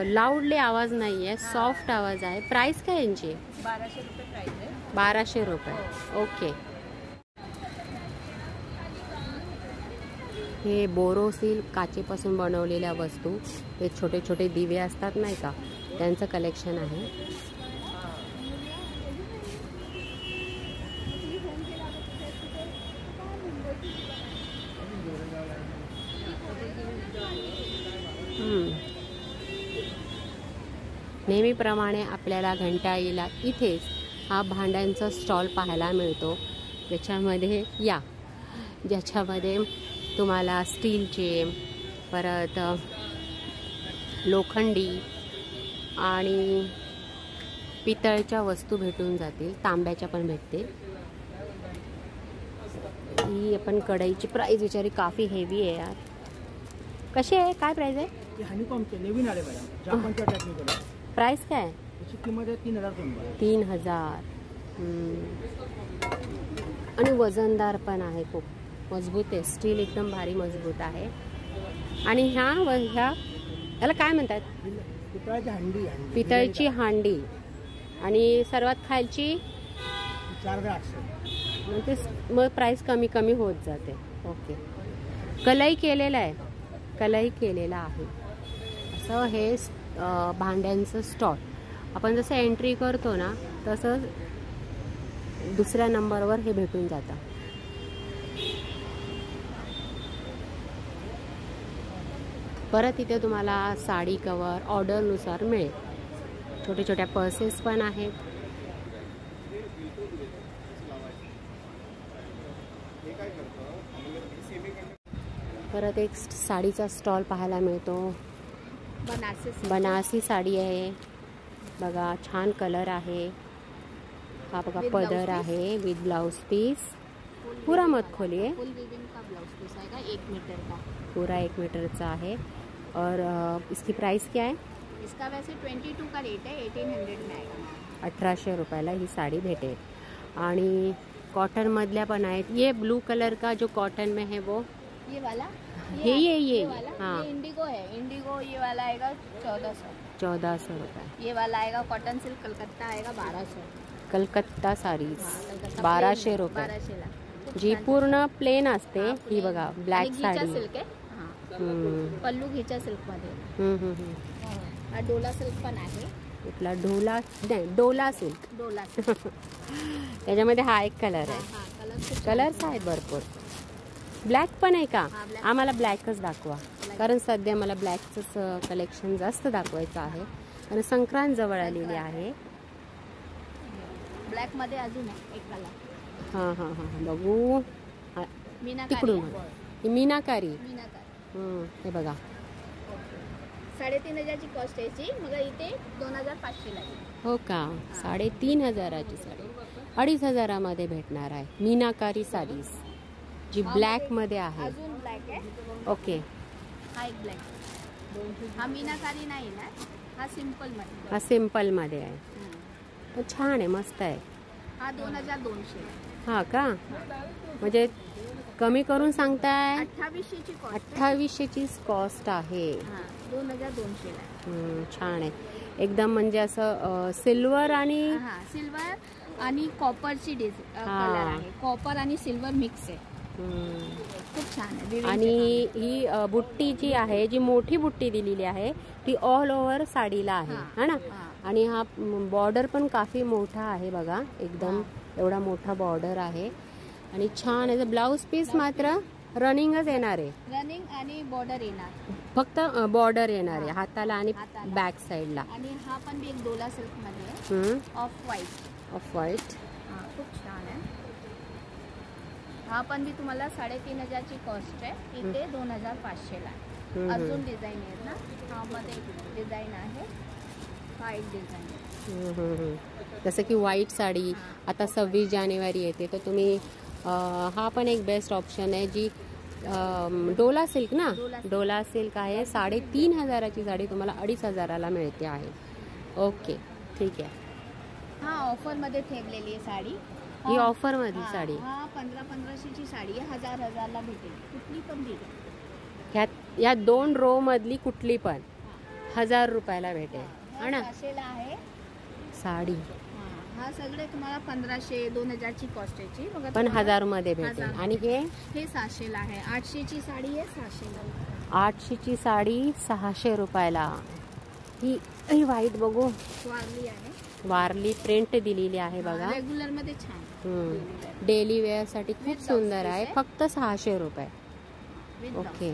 लाऊडली आवाज नाही आहे, सॉफ्ट आवाज आहे. प्राइस काय यांची? 1200 रुपये प्राइस आहे. 1200 रुपये. ओके. हे बोरोसिल काचेपासून बनवलेल्या वस्तू, हे छोटे छोटे दिवे असतात नाही का, त्यांचं कलेक्शन आहे. नेहमीप्रमाणे आपल्याला घंटाईला इथेच हा भांड्यांचा स्टॉल पाहायला मिळतो, ज्याच्यामध्ये तुम्हाला स्टीलचे, परत लोखंडी आणि पितळच्या वस्तू भेटून जातील, तांब्याच्या पण भेटतील. ही आपण कढईची प्राइस विचारी, काफी हेवी आहे यार. कशी आहे, काय प्राइस आहे? हनीकॉमचे नवीन आले मॅडम, जापानच्या टेक्निकल. प्राइस काय? त्याची किंमत आहे 3000. 3000. आणि वजनदार पण आहे, खूप मजबूत आहे. स्टील एकदम भारी मजबूत आहे. आणि याला काय म्हणतात? पितळाची हांडी. पितळची हांडी. आणि सर्वात खालची 4800. मग प्राइस कमी कमी होत जाते. ओके. कलई केलेला आहे, कलई केलेला आहे. असं हे भांड्यांचं स्टॉल. आपण जसं एंट्री करतो ना तसं दुसऱ्या नंबरवर हे भेटून जातं. परत इथे तुम्हाला साडी कवर ऑर्डरनुसार मिळेल. छोटे छोट्या पर्सेस पण आहेत. परत एक साडीचा स्टॉल पाहायला मिळतो. बनारसी साडी आहे बघा, छान कलर आहे. हा बघा पदर आहे विथ ब्लाउज पीस. पूरा मत खोलिए. फुल वीविंग का ब्लाउज पीस आएगा 1 मीटर का. पूरा 1 मीटरचा आहे. और इसकी प्राइस क्या है? इसका वैसे 22 का रेट है, 1800 में आएगा. 1800 रुपयाला ही साड़ी भेटेल. आणि कॉटन मधल्या पण आहेत. ये ब्लू कलर का जो कॉटन में है वो ये वाला, ये वाला, हाँ, ये इंडिगो है. इंडिगो ये वाला आएगा 1400. 1400 रुपये. ये वाला आएगा कॉटन सिल्क कलकत्ता आएगा 1200. कलकत्ता साडीज 1200 रुपये. 1200 जी पूर्ण प्लेन असते. ही बघा ब्लॅक साडी. सिल्क आहे. पल्लू घिचा सिल्क मध्ये. हा डोला सिल्क पण आहे. इथला डोला सिल्क. डोला त्याच्यामध्ये हा एक कलर आहे. कलर्स आहेत भरपूर. ब्लॅक पण आहे का? आम्हाला ब्लॅकच दाखवा, कारण सध्या मला ब्लॅकचंच कलेक्शन जास्त दाखवायचं आहे, कारण संक्रांत जवळ आलेली आहे. ब्लॅक मध्ये अजून एक कलर. हां हां हां बघू तिकडून. ही मीनाकारी. हे बघा 3500ची कॉस्ट याची. मग इथे 2500 ला. हो का? 3500ची साडी 2500मध्ये भेटणार आहे. मीनाकारी साडीज जी ब्लॅक मध्ये आहे. अजून ब्लॅक आहे. ओके. हा एक ब्लॅक. हा मीनाकारी नाही ना, हा सिंपल मध्ये. हा सिंपल मध्ये आहे. तो छान आहे, मस्त आहे. हा 2200. हा का? म्हणजे कमी करून सांगताय. 2800ची कॉस्ट. 2800ची कॉस्ट आहे. 2200 ला. छान आहे एकदम. म्हणजे असं सिल्वर आणि सिल्वर आणि कॉपरची कलर आहे. कॉपर आणि सिल्वर मिक्स आहे. खूप छान आहे. आणि ही बुट्टी जी आहे, जी मोठी बुट्टी दिलेली आहे ती ऑल ओव्हर साडीला आहे है ना. आणि हा बॉर्डर पण काफी मोठा आहे बघा, एकदम एवढा मोठा बॉर्डर आहे आणि छान आहे. ब्लाऊज पीस मात्र रनिंगच येणार आहे, रनिंग आणि बॉर्डर येणार, फक्त बॉर्डर येणार आहे हाताला आणि बॅक साईडला. आणि हा पण एक डोला सिल्क मध्ये आहे, ऑफ व्हाईट. खूप छान आहे. हा पण मी तुम्हाला 3,500ची कॉस्ट आहे, इथे 2,500 ला आहे. अजून डिझाईन आहेत ना, हा मध्ये डिझाईन आहे, हा एक डिझाईन. जसं की व्हाईट साडी आता 26 जानेवारी येते, तर तुम्ही हा पण एक बेस्ट ऑप्शन आहे. जी डोला सिल्क ना, डोला सिल्क आहे, 3,500ची साडी तुम्हाला 2,500ला मिळते आहे. ओके ठीक आहे. हा ऑफर मध्ये ठेवलेली आहे साडी, ही ऑफर मधली साडी. हा 1500ची साडी आहे, 1000ला भेटेल, कुठली पण भेटेल. या 2 रो मधली कुठली पण 1000 रुपयाला भेटेल है ना. आहे साडी. हा सगळे तुम्हाला 1500-2000ची कॉस्ट याची, पण 1000 मध्ये भेटेल. आणि हे 700ला आहे. 800ची साडी आहे, 600ला. 800ची साडी 600 रुपयाला. ही व्हाईट बघू, वारली आहे, वारली प्रिंट दिलेली आहे बघा, रेग्युलर मध्ये छान, डेली वेअर साठी खूप सुंदर आहे. फक्त 600 रुपये. ओके,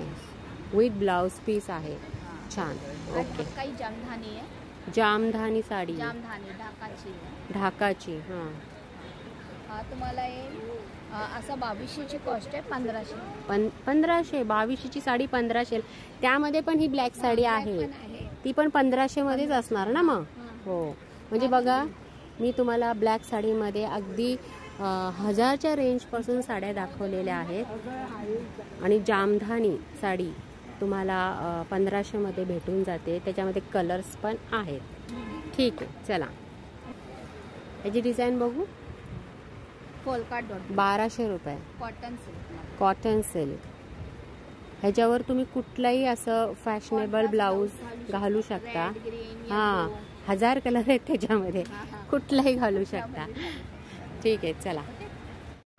विथ ब्लाउज पीस आहे, छान. ओके. काही जामधानी आहे, जामधानी साडी, जामधानी ढाकाची. हा तुम्हाला असं 2200ची कॉस्ट आहे, 1500. 2200ची साडी 1500. त्यामध्ये पण ही ब्लॅक साडी आहे, ती पण 1500 मध्येच असणार ना मग. हो, म्हणजे बघा मी तुम्हाला ब्लॅक साडीमध्ये अगदी 1000च्या रेंजपासून साड्या दाखवलेल्या आहेत. आणि जामधानी साडी तुम्हाला 1500 मध्ये भेटून जाते, त्याच्यामध्ये कलर्स पण आहेत. ठीक आहे, चला याची डिझाईन बघू. पोलका डॉट, 1200 रुपये. Cotton silk. ह्याच्यावर तुम्ही कुठलाही असं फॅशनेबल ब्लाऊज घालू शकता. हां, 1000 कलर आहेत त्याच्यामध्ये, कुठलाही घालू शकता. ठीक आहे, चला.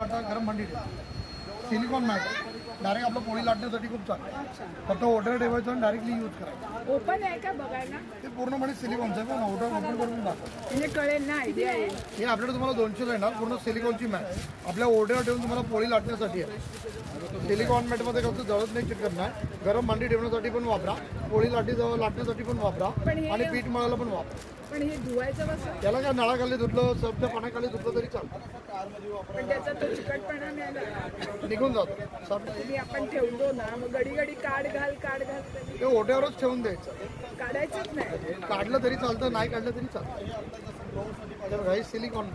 गरम भांडी सिलिकॉन मॅट डायरेक्ट आपलं पोळी लाटण्यासाठी खूप चांगलं. फक्त ऑर्डर ठेवायचं आणि डायरेक्टली यूज करायचं. ओपन आहे का बघायला? ते पूर्णपणे सिलिकॉनचं आहे, पण ऑर्डर ओपन करून दाखवा, म्हणजे कळेल ना, आयडिया येईल. हे आपल्याकडे तुम्हाला 200 येणार, पूर्ण सिलिकॉनची मॅट. आपल्या ऑर्डर ठेवून तुम्हाला पोळी लाटण्यासाठी आहे. सिलिकॉन मॅटमध्ये कसं जळत नाही, चिटकत नाही. गरम भांडी ठेवण्यासाठी पण वापरा, पोळी लाटण्यासाठी पण वापरा, आणि पीठ मळायला पण वापरा. पण हे धुवायचं कसं? त्याला काय नळाखाली धुतलं, सबच्या पाण्याखाली धुतलं तरी चालतं, पण त्याचा तो चिकटपणा नाही निघून जातो. आपण ठेवतो ना, मग घडी घडी काढ घाल ते ओट्यावरच ठेवून द्यायचं, काढायचंच नाही. काढलं तरी चालतं, नाही काढलं तरी चालतं. सिलिकॉन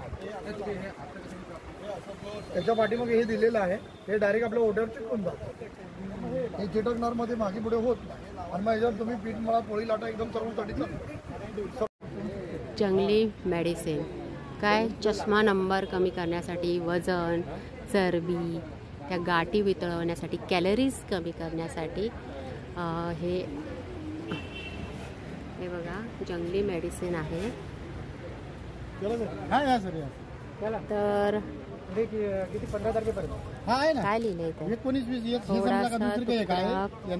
त्याच्या पाठीमागे हे दिलेलं आहे, हे डायरेक्ट आपल्या ओट्यावर चिटकून जातं. हे चिटकणार मध्ये मागे पुढे होत नाही, आणि मग याच्यावर तुम्ही पीठ मला पोळी लाटा एकदम सर्वांसाठी चालतं. जंगली मेडिसिन काय, चष्मा नंबर कमी करण्यासाठी, वजन, चरबी, त्या गाठी वितळवण्यासाठी, कॅलरीज कमी करण्यासाठी हे बघा जंगली मेडिसिन आहे. तर किती 15 तारखेपर्यंत काय लिहिलंय तर 19-20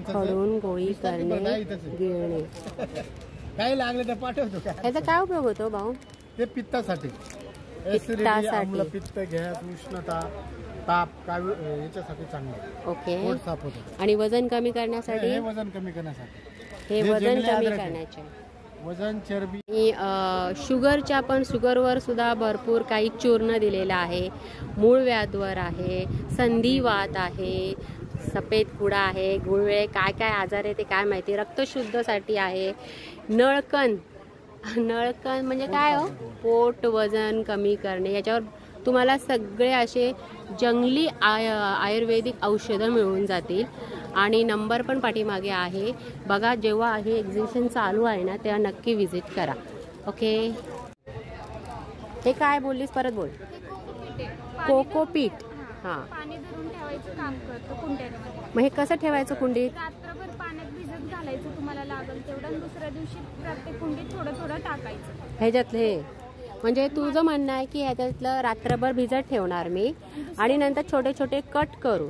खडून गोळी करणे, गिळणे. काय लागले तर पाठवतो. याचा काय उपयोग होतो भाऊ? ते पित्तासाठी, पित्त, गॅस, उष्णता, ताप, काय याच्यासाठी चांगलं. ओके. साफ होतो. आणि वजन कमी करण्यासाठी, वजन कमी करण्यासाठी, हे वजन कमी करण्याचे, वजन, चरबी. शुगरच्या पण, शुगरवर सुद्धा भरपूर काही चूर्ण दिलेलं आहे. मूळव्याधवर आहे, संधिवात आहे, सफेद कुडा आहे, गुळवे, काय काय आजार आहे ते काय माहिती. रक्तशुद्धसाठी आहे. नळकण म्हणजे काय हो, पोट वजन कमी करणे. याच्यावर तुम्हाला सगळे असे जंगली आयुर्वेदिक औषधं मिळून जातील. आणि नंबर पण पाठीमागे आहे बघा. जेव्हा हे एक्झिबिशन चालू आहे ना, तेव्हा नक्की व्हिजिट करा. ओके. हे काय बोललीस, परत बोल. कोकोपीट. हां, पाणी धरून ठेवायचं काम करतो कुंड्यांमध्ये. मग हे कसं ठेवायचं कुंडीत? रात्रभर पाण्यात भिजत घालायचं, तुम्हाला लागेल तेवढं. दुसऱ्या दिवशी प्रत्येक कुंडीत थोडं थोडं टाकायचं. ह्याच्यातले म्हणजे तुझं म्हणणं आहे की ह्याच्यातलं रात्रभर भिजत ठेवणार मी आणि नंतर छोटे छोटे कट करू.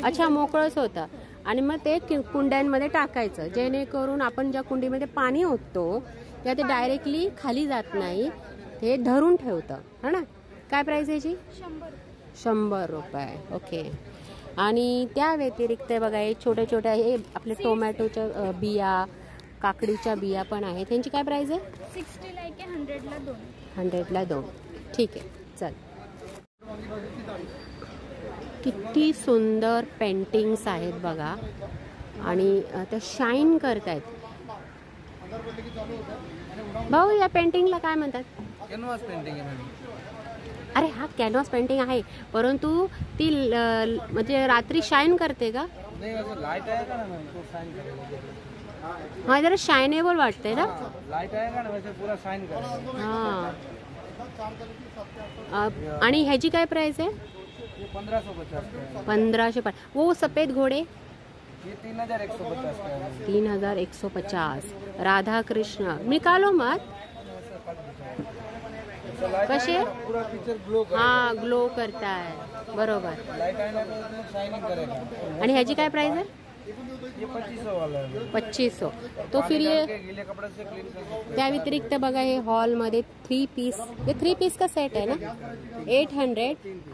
अच्छा, मोकळंच होतं. आणि मग ते कुंड्यांमध्ये टाकायचं, जेणेकरून आपण ज्या कुंडीमध्ये पाणी ओततो त्या ते डायरेक्टली खाली जात नाही, ते धरून ठेवतं, है ना. काय प्राइस आहे याची? 100 रुपये. ओके. आणि त्या व्यतिरिक्त बघा हे छोट्या छोट्या हे आपले टोमॅटोच्या बिया, काकडीच्या बिया पण आहेत. त्यांची काय प्राइस आहे? 60 ला 100 ला 2. 100 ला 2. ठीक आहे, चल. किती सुंदर पेंटिंग्स आहेत बघा आणि त्या शाईन करतायत. भाऊ, या पेंटिंगला काय म्हणतात? कॅनव्हास पेंटिंग आहे. अरे हा कॅनव्हास पेंटिंग आहे, परंतु ती म्हणजे रात्री शाईन करते का? लाईट आहे का ना, तो शाईन करेगा. हाँ, जरा शाइनेबल वाटते ना. लाइट आएगा ना वैसे पूरा शाइन करेगा. हाँ. आणि ह्याची काय प्राइस आहे? ये 1550. 1550. वो सफेद घोड़े ये 3150 का है. 3150. राधा कृष्ण निकालो मत. कसे? पूरा पिक्चर ग्लो करता. हाँ, ग्लो करता है. बरोबर. लाइट आएगा तो शाइनिंग करेगा. आणि ह्याची काय प्राइस आहे? ये 2500 वाला है. 2500. तो फिर ये गीले कपड़े से क्लीन कर सकते हैं. त्या व्यतिरिक्त बघा हे हॉलमध्ये 3 पीस, हे 3 पीस का सेट आहे ना.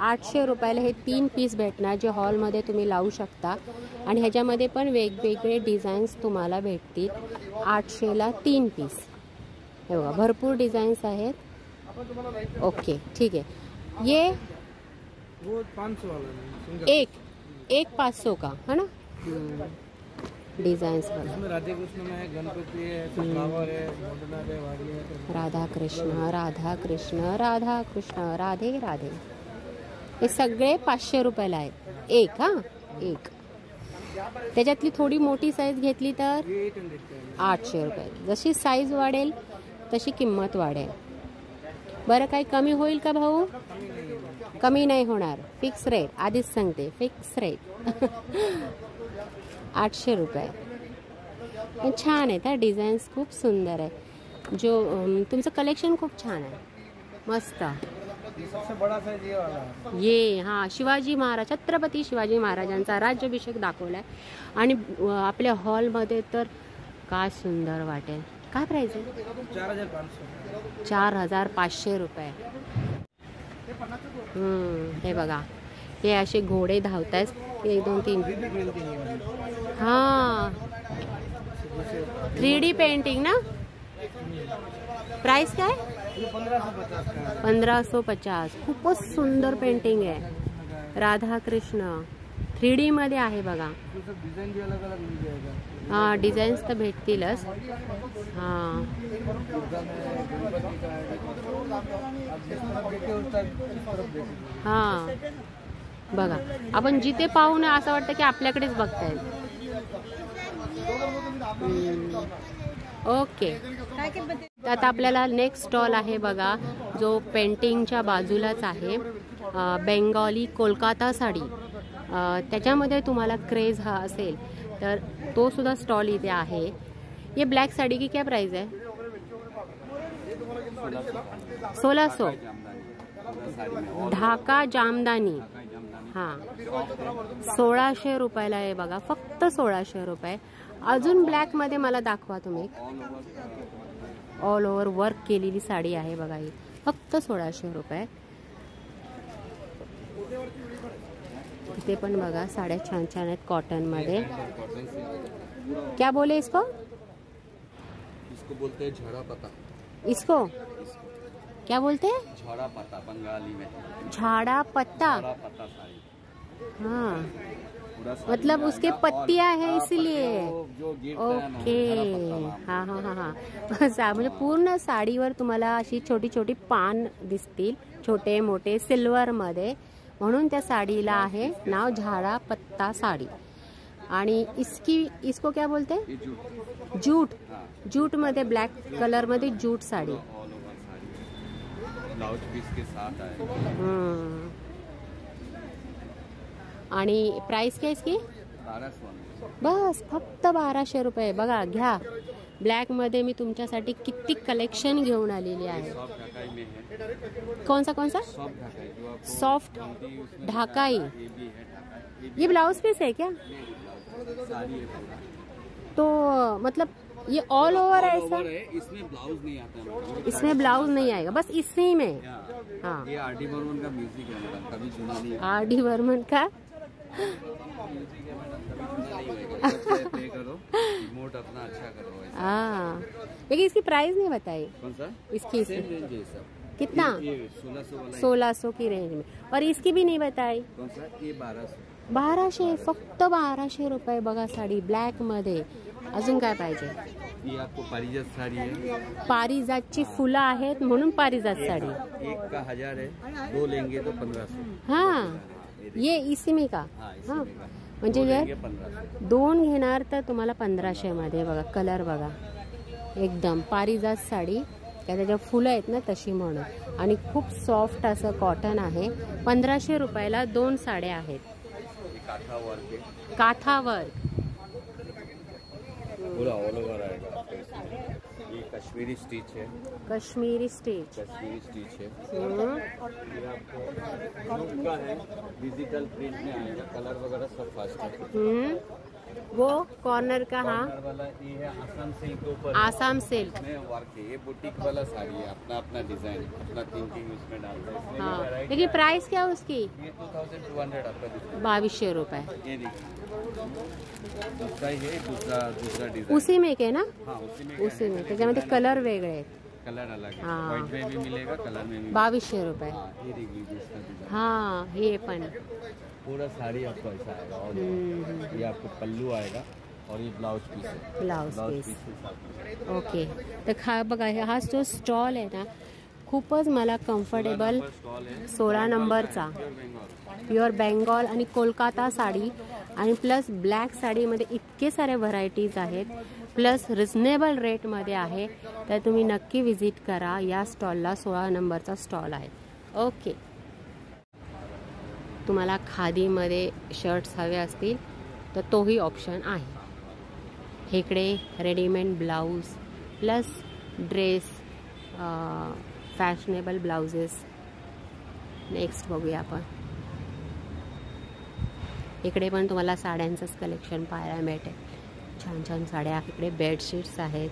800 रुपयाला हे 3 पीस भेटणार, जे हॉलमध्ये तुम्ही लावू शकता. आणि ह्याच्यामध्ये पण वेगवेगळे डिझाईन्स तुम्हाला भेटतील. 800 ला 3 पीस. हे बघा भरपूर डिझाईन्स आहेत. ओके, ठीक है. ये वो 500 वाला है. एक 500 का है ना. डिजाइन्स इसमें राधे कृष्ण में है, गणपति है, फ्लावर है, मोदनाथ है, वाली है. राधा कृष्ण राधा कृष्ण राधा कृष्ण राधे राधे. हे सगळे 500 रुपयाला आहेत. एक. हा, एक. त्याच्यातली थोडी मोठी साईज घेतली तर 800 रुपये. जशी साईज वाढेल तशी किंमत वाढेल. बरं, काही कमी होईल का भाऊ? कमी नाही होणार. Fix rate. आधीच सांगते, फिक्स रेट. 800 रुपये. छान आहेत. डिझाईन्स खूप सुंदर आहे. जो तुमचं कलेक्शन खूप छान आहे, मस्त. सबसे बड़ा साइज ये वाला है. ये हाँ, शिवाजी महाराज, छत्रपती शिवाजी महाराजांचा राज्याभिषेक दाखवलाय. आणि आपल्या हॉलमध्ये तर काय सुंदर वाटेल. काय प्राइस आहे? 4500. 4500 रुपये. हे बघा, हे असे घोडे धावतायत. 1 2 3. हाँ, 3D पेंटिंग ना. प्राइस काय? 1550. खूपच सुंदर पेंटिंग आहे. राधा कृष्ण 3D मध्ये आहे बघा. डिजाइन भी अलग अलग मिल जाएगा. हाँ, डिझाईन्स तर भेटतीलच. हाँ, हाँ बघा, आपण जिथे पाहू ना असं वाटतं की आपल्याकडेच बघताय. ओके. आता आपल्याला नेक्स्ट स्टॉल आहे बघा, जो पेंटिंगच्या बाजूलाच आहे. बेंगॉली कोलकाता साडी. त्याच्यामध्ये तुम्हाला क्रेज हा असेल तर तो सुद्धा स्टॉल इथे आहे. ये ब्लॅक साड़ी की क्या प्राइस है? 1600. ढाका जामदानी. हां, 1600 रुपयाला आहे बघा, फक्त 1600 रुपये. अजून ब्लॅक मध्ये मला दाखवा तुम्ही. ऑल ओव्हर वर्क केलेली साडी आहे बघा ही, फक्त 1600 रुपये. इथे पण बघा साड्या छान छान आहेत कॉटन मध्ये. क्या बोले इसको? इसको बोलते हैं झाड़ा पत्ता. इसको क्या बोलते हैं? झाड़ा पत्ता बंगाली में. झाड़ा पत्ता. हाँ, मतलब उसके पत्तियां है इसलिए. ओके. हाँ हाँ हाँ हाँ. म्हणजे पूर्ण साडीवर तुम्हाला अशी छोटी छोटी पान दिसतील, छोटे मोठे सिल्वर मध्ये. म्हणून त्या साडीला आहे नाव झाड़ा पत्ता साड़ी. आणि इसको क्या बोलते हैं? जूट. जूट मध्ये ब्लॅक कलर मध्ये जूट साड़ी. ब्लाउज पीस के साथ आए. आणि प्राइस क्या इसकी? बस फक्त 1200 रुपये. बघा घ्या. ब्लॅक मध्ये मी तुमच्यासाठी किती कलेक्शन घेऊन आलेली आहे. कौन सा सॉफ्ट ढाकाई. ये ब्लाउज पीस है क्या? तो मतलब ये ऑल ओवर है ऐसा? इसमें ब्लाउज नहीं आता. इसमें ब्लाउज नहीं आएगा, बस इसी में. हाँ, ये आर डी बर्मन का म्यूजिक है मैडम, कभी सुना नहीं. आर डी बर्मन का पे करो, रिमोट अपना अच्छा करो. हाँ, लेकिन इसकी प्राइस नहीं बताई. कौन सा? इसकी कितना? 1600 की रेंज में. और इसकी भी नहीं बताई. कौन सा? ये 1200. फक्त 1200 रुपये. बघा साडी ब्लॅक मध्ये. अजून काय पाहिजे? ये आपको पारिजात साड़ी है. पारिजातची फुलं आहेत म्हणून पारिजात साडी. एक का 1000 है, 2 लेंगे तो 1500. हाँ, ये इसी में का? हाँ, म्हणजे जर 2 घेणार तर तुम्हाला 1500 मध्ये. बघा कलर बघा, एकदम पारिजात साडी. काय त्याच्या फुलं आहेत ना तशी म्हणून. आणि खूप सॉफ्ट असं कॉटन आहे. 1500 रुपयाला 2 साड्या आहेत. काथा वर्क पूरा ऑल ओवर आएगा. ये कश्मीरी स्टिच है. कश्मीरी स्टिच. है. ये आपको लुक का है, डिजिटल प्रिंट में आएगा. कलर वगैरह सब फास्ट है. वो कॉर्नर का. हाँ, वाला ये है आसाम सिल्क के ऊपर. आसाम सिल्क में वर्क है. ये बुटीक वाला साड़ी है, अपना अपना डिजाइन, अपना थिंकिंग उसमें डालता है. हाँ, लेकिन प्राइस क्या है उसकी? ये 2200 आपका. 2200 रुपए. ये दूसरा ही है, दूसरा डिजाइन. उसी में के ना? हाँ, उसी में. त्याच्यामध्ये कलर वेगळे आहेत. कलर अलग है. हाँ. व्हाइट में भी मिलेगा, कलर में भी. 2200 रुपए. हाँ, ये पण पूरा साड़ी आपको ऐसा आएगा. और ये आपको पल्लू आएगा और ये ब्लाउज पीस है. Blouse piece. ओके. तर बघा हा जो स्टॉल आहे ना खूपच मला कम्फर्टेबल. 16 नंबरचा प्युअर बेंगॉल आणि कोलकाता साडी आणि प्लस ब्लॅक साडीमध्ये इतके सारे व्हरायटीज आहेत. प्लस रिजनेबल रेटमध्ये आहे. तर तुम्ही नक्की विजिट करा या स्टॉलला. 16 नंबरचा स्टॉल आहे. ओके. तुम्हाला खादीमध्ये शर्ट्स हवे असतील तर तोही ऑप्शन आहे. इकडे readymade blouse plus dress, fashionable blouses. Next बघूया आपण. इकडे पण तुम्हाला साड्यांचंच कलेक्शन पाहायला मिळते. छान छान साड्या. इकडे बेडशीट्स आहेत.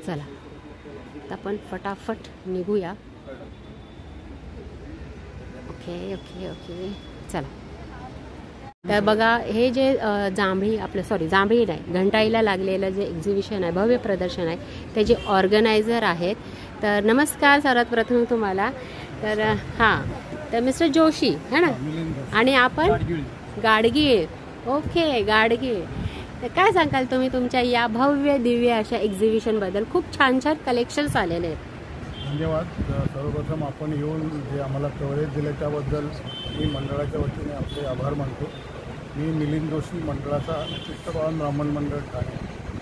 चला आता आपण फटाफट निघूया. ओके ओके ओके चला. तर बघा हे जे जांभळी जांभळी नाही, घंटाईला लागलेलं जे एक्झिबिशन आहे, भव्य प्रदर्शन आहे, त्याचे ऑर्गनायझर आहेत. तर नमस्कार सर्वात प्रथम तुम्हाला. तर हां, तर मिस्टर जोशी है ना, आणि आपण गाडगीळ. ओके, गाडगीळ. तर काय सांगाल तुम्ही तुमच्या या भव्य दिव्य अशा एक्झिबिशनबद्दल? खूप छान छान कलेक्शन्स आलेले आहेत. धन्यवाद. सर्वप्रथम आपण येऊन जे आम्हाला कव्हरेज दिले त्याबद्दल मी मंडळाच्या वतीने आपले आभार मानतो. मी मिलिंद जोशी, मंडळाचा चित्तपावन ब्राह्मण मंडळ ठाणे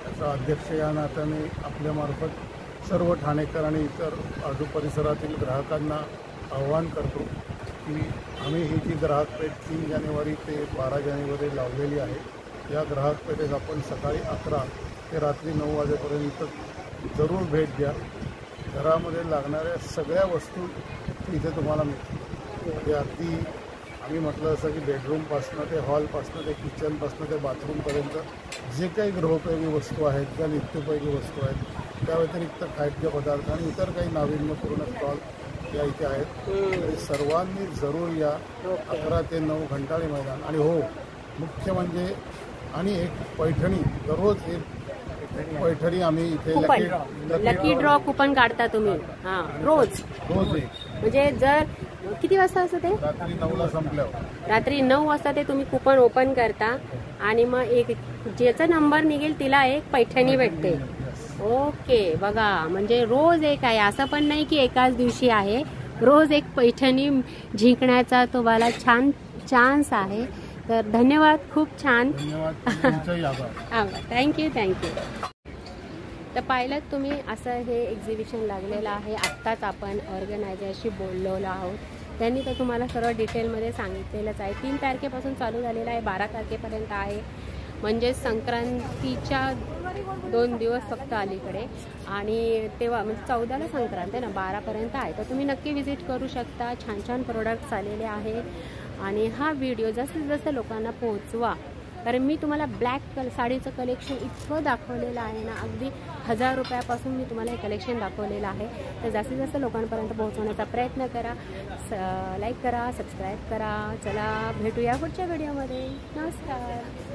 याचा अध्यक्ष या नात्याने आपल्यामार्फत सर्व ठाणेकर आणि इतर आजू परिसरातील ग्राहकांना आवाहन करतो की आम्ही ही जी ग्राहकपेठ 3 जानेवारी ते 12 जानेवारी लावलेली आहे, या ग्राहकपेठेत आपण सकाळी 11 ते रात्री 9 वाजेपर्यंत जरूर भेट द्या. घरामध्ये लागणाऱ्या सगळ्या वस्तू इथे तुम्हाला मिळतील. म्हणजे अगदी आम्ही म्हटलं असं की बेडरूमपासनं ते हॉलपासनं ते किचनपासनं ते बाथरूमपर्यंत जे काही गृहोपयोगी वस्तू आहेत, ज्या नित्योपयोगी वस्तू आहेत, त्या व्यतिरिक्त खाद्यपदार्थ आणि इतर काही नाविन्यपूर्ण स्टॉल या इथे आहेत. सर्वांनी जरूर या. 11 ते 9 घंटाळी मैदान. आणि हो, मुख्य म्हणजे आणि एक पैठणी, दररोज एक पैठणी आम्ही इथे लकी ड्रॉ कुपन काढता तुम्ही. हां, रोज एक. म्हणजे जर किती वाजता असतं ते? रात्री 9ला संपल्यावर. रात्री 9 वाजता ते तुम्ही कुपन ओपन करता आणि मग एक ज्याचा नंबर निघेल तिला एक पैठणी भेटते. ओके, बघा म्हणजे रोज एक आहे, असं पण नाही की एकाच दिवशी आहे. रोज एक पैठणी जिंकण्याचा तुम्हाला छान चान्स आहे. तर धन्यवाद, खूप छान. थँक्यू. तर पाहिलं तुम्ही असं हे एक्झिबिशन लागलेलं आहे. आत्ताच आपण ऑर्गनायझरशी बोललेलो आहोत. त्यांनी तर तुम्हाला सर्व डिटेलमध्ये सांगितलेलंच आहे. 3 तारखेपासून चालू झालेलं आहे, 12 तारखेपर्यंत आहे. म्हणजे संक्रांतीच्या 2 दिवस फक्त अलीकडे, आणि तेव्हा म्हणजे 14ला संक्रांत आहे ना, 12पर्यंत आहे. तर तुम्ही नक्की विजिट करू शकता. छान छान प्रोडक्ट्स आलेले आहेत. आणि हा व्हिडिओ जास्तीत जास्त लोकांना पोहोचवा, कारण मी तुम्हाला ब्लॅक साडीचं कलेक्शन इतकं दाखवलेलं आहे ना, अगदी 1000 रुपयापासून मी तुम्हाला हे कलेक्शन दाखवलेलं आहे. तर जास्तीत जास्त लोकांपर्यंत पोहोचवण्याचा प्रयत्न करा. लाईक करा, सबस्क्राईब करा. चला भेटूया पुढच्या व्हिडिओमध्ये. नमस्कार.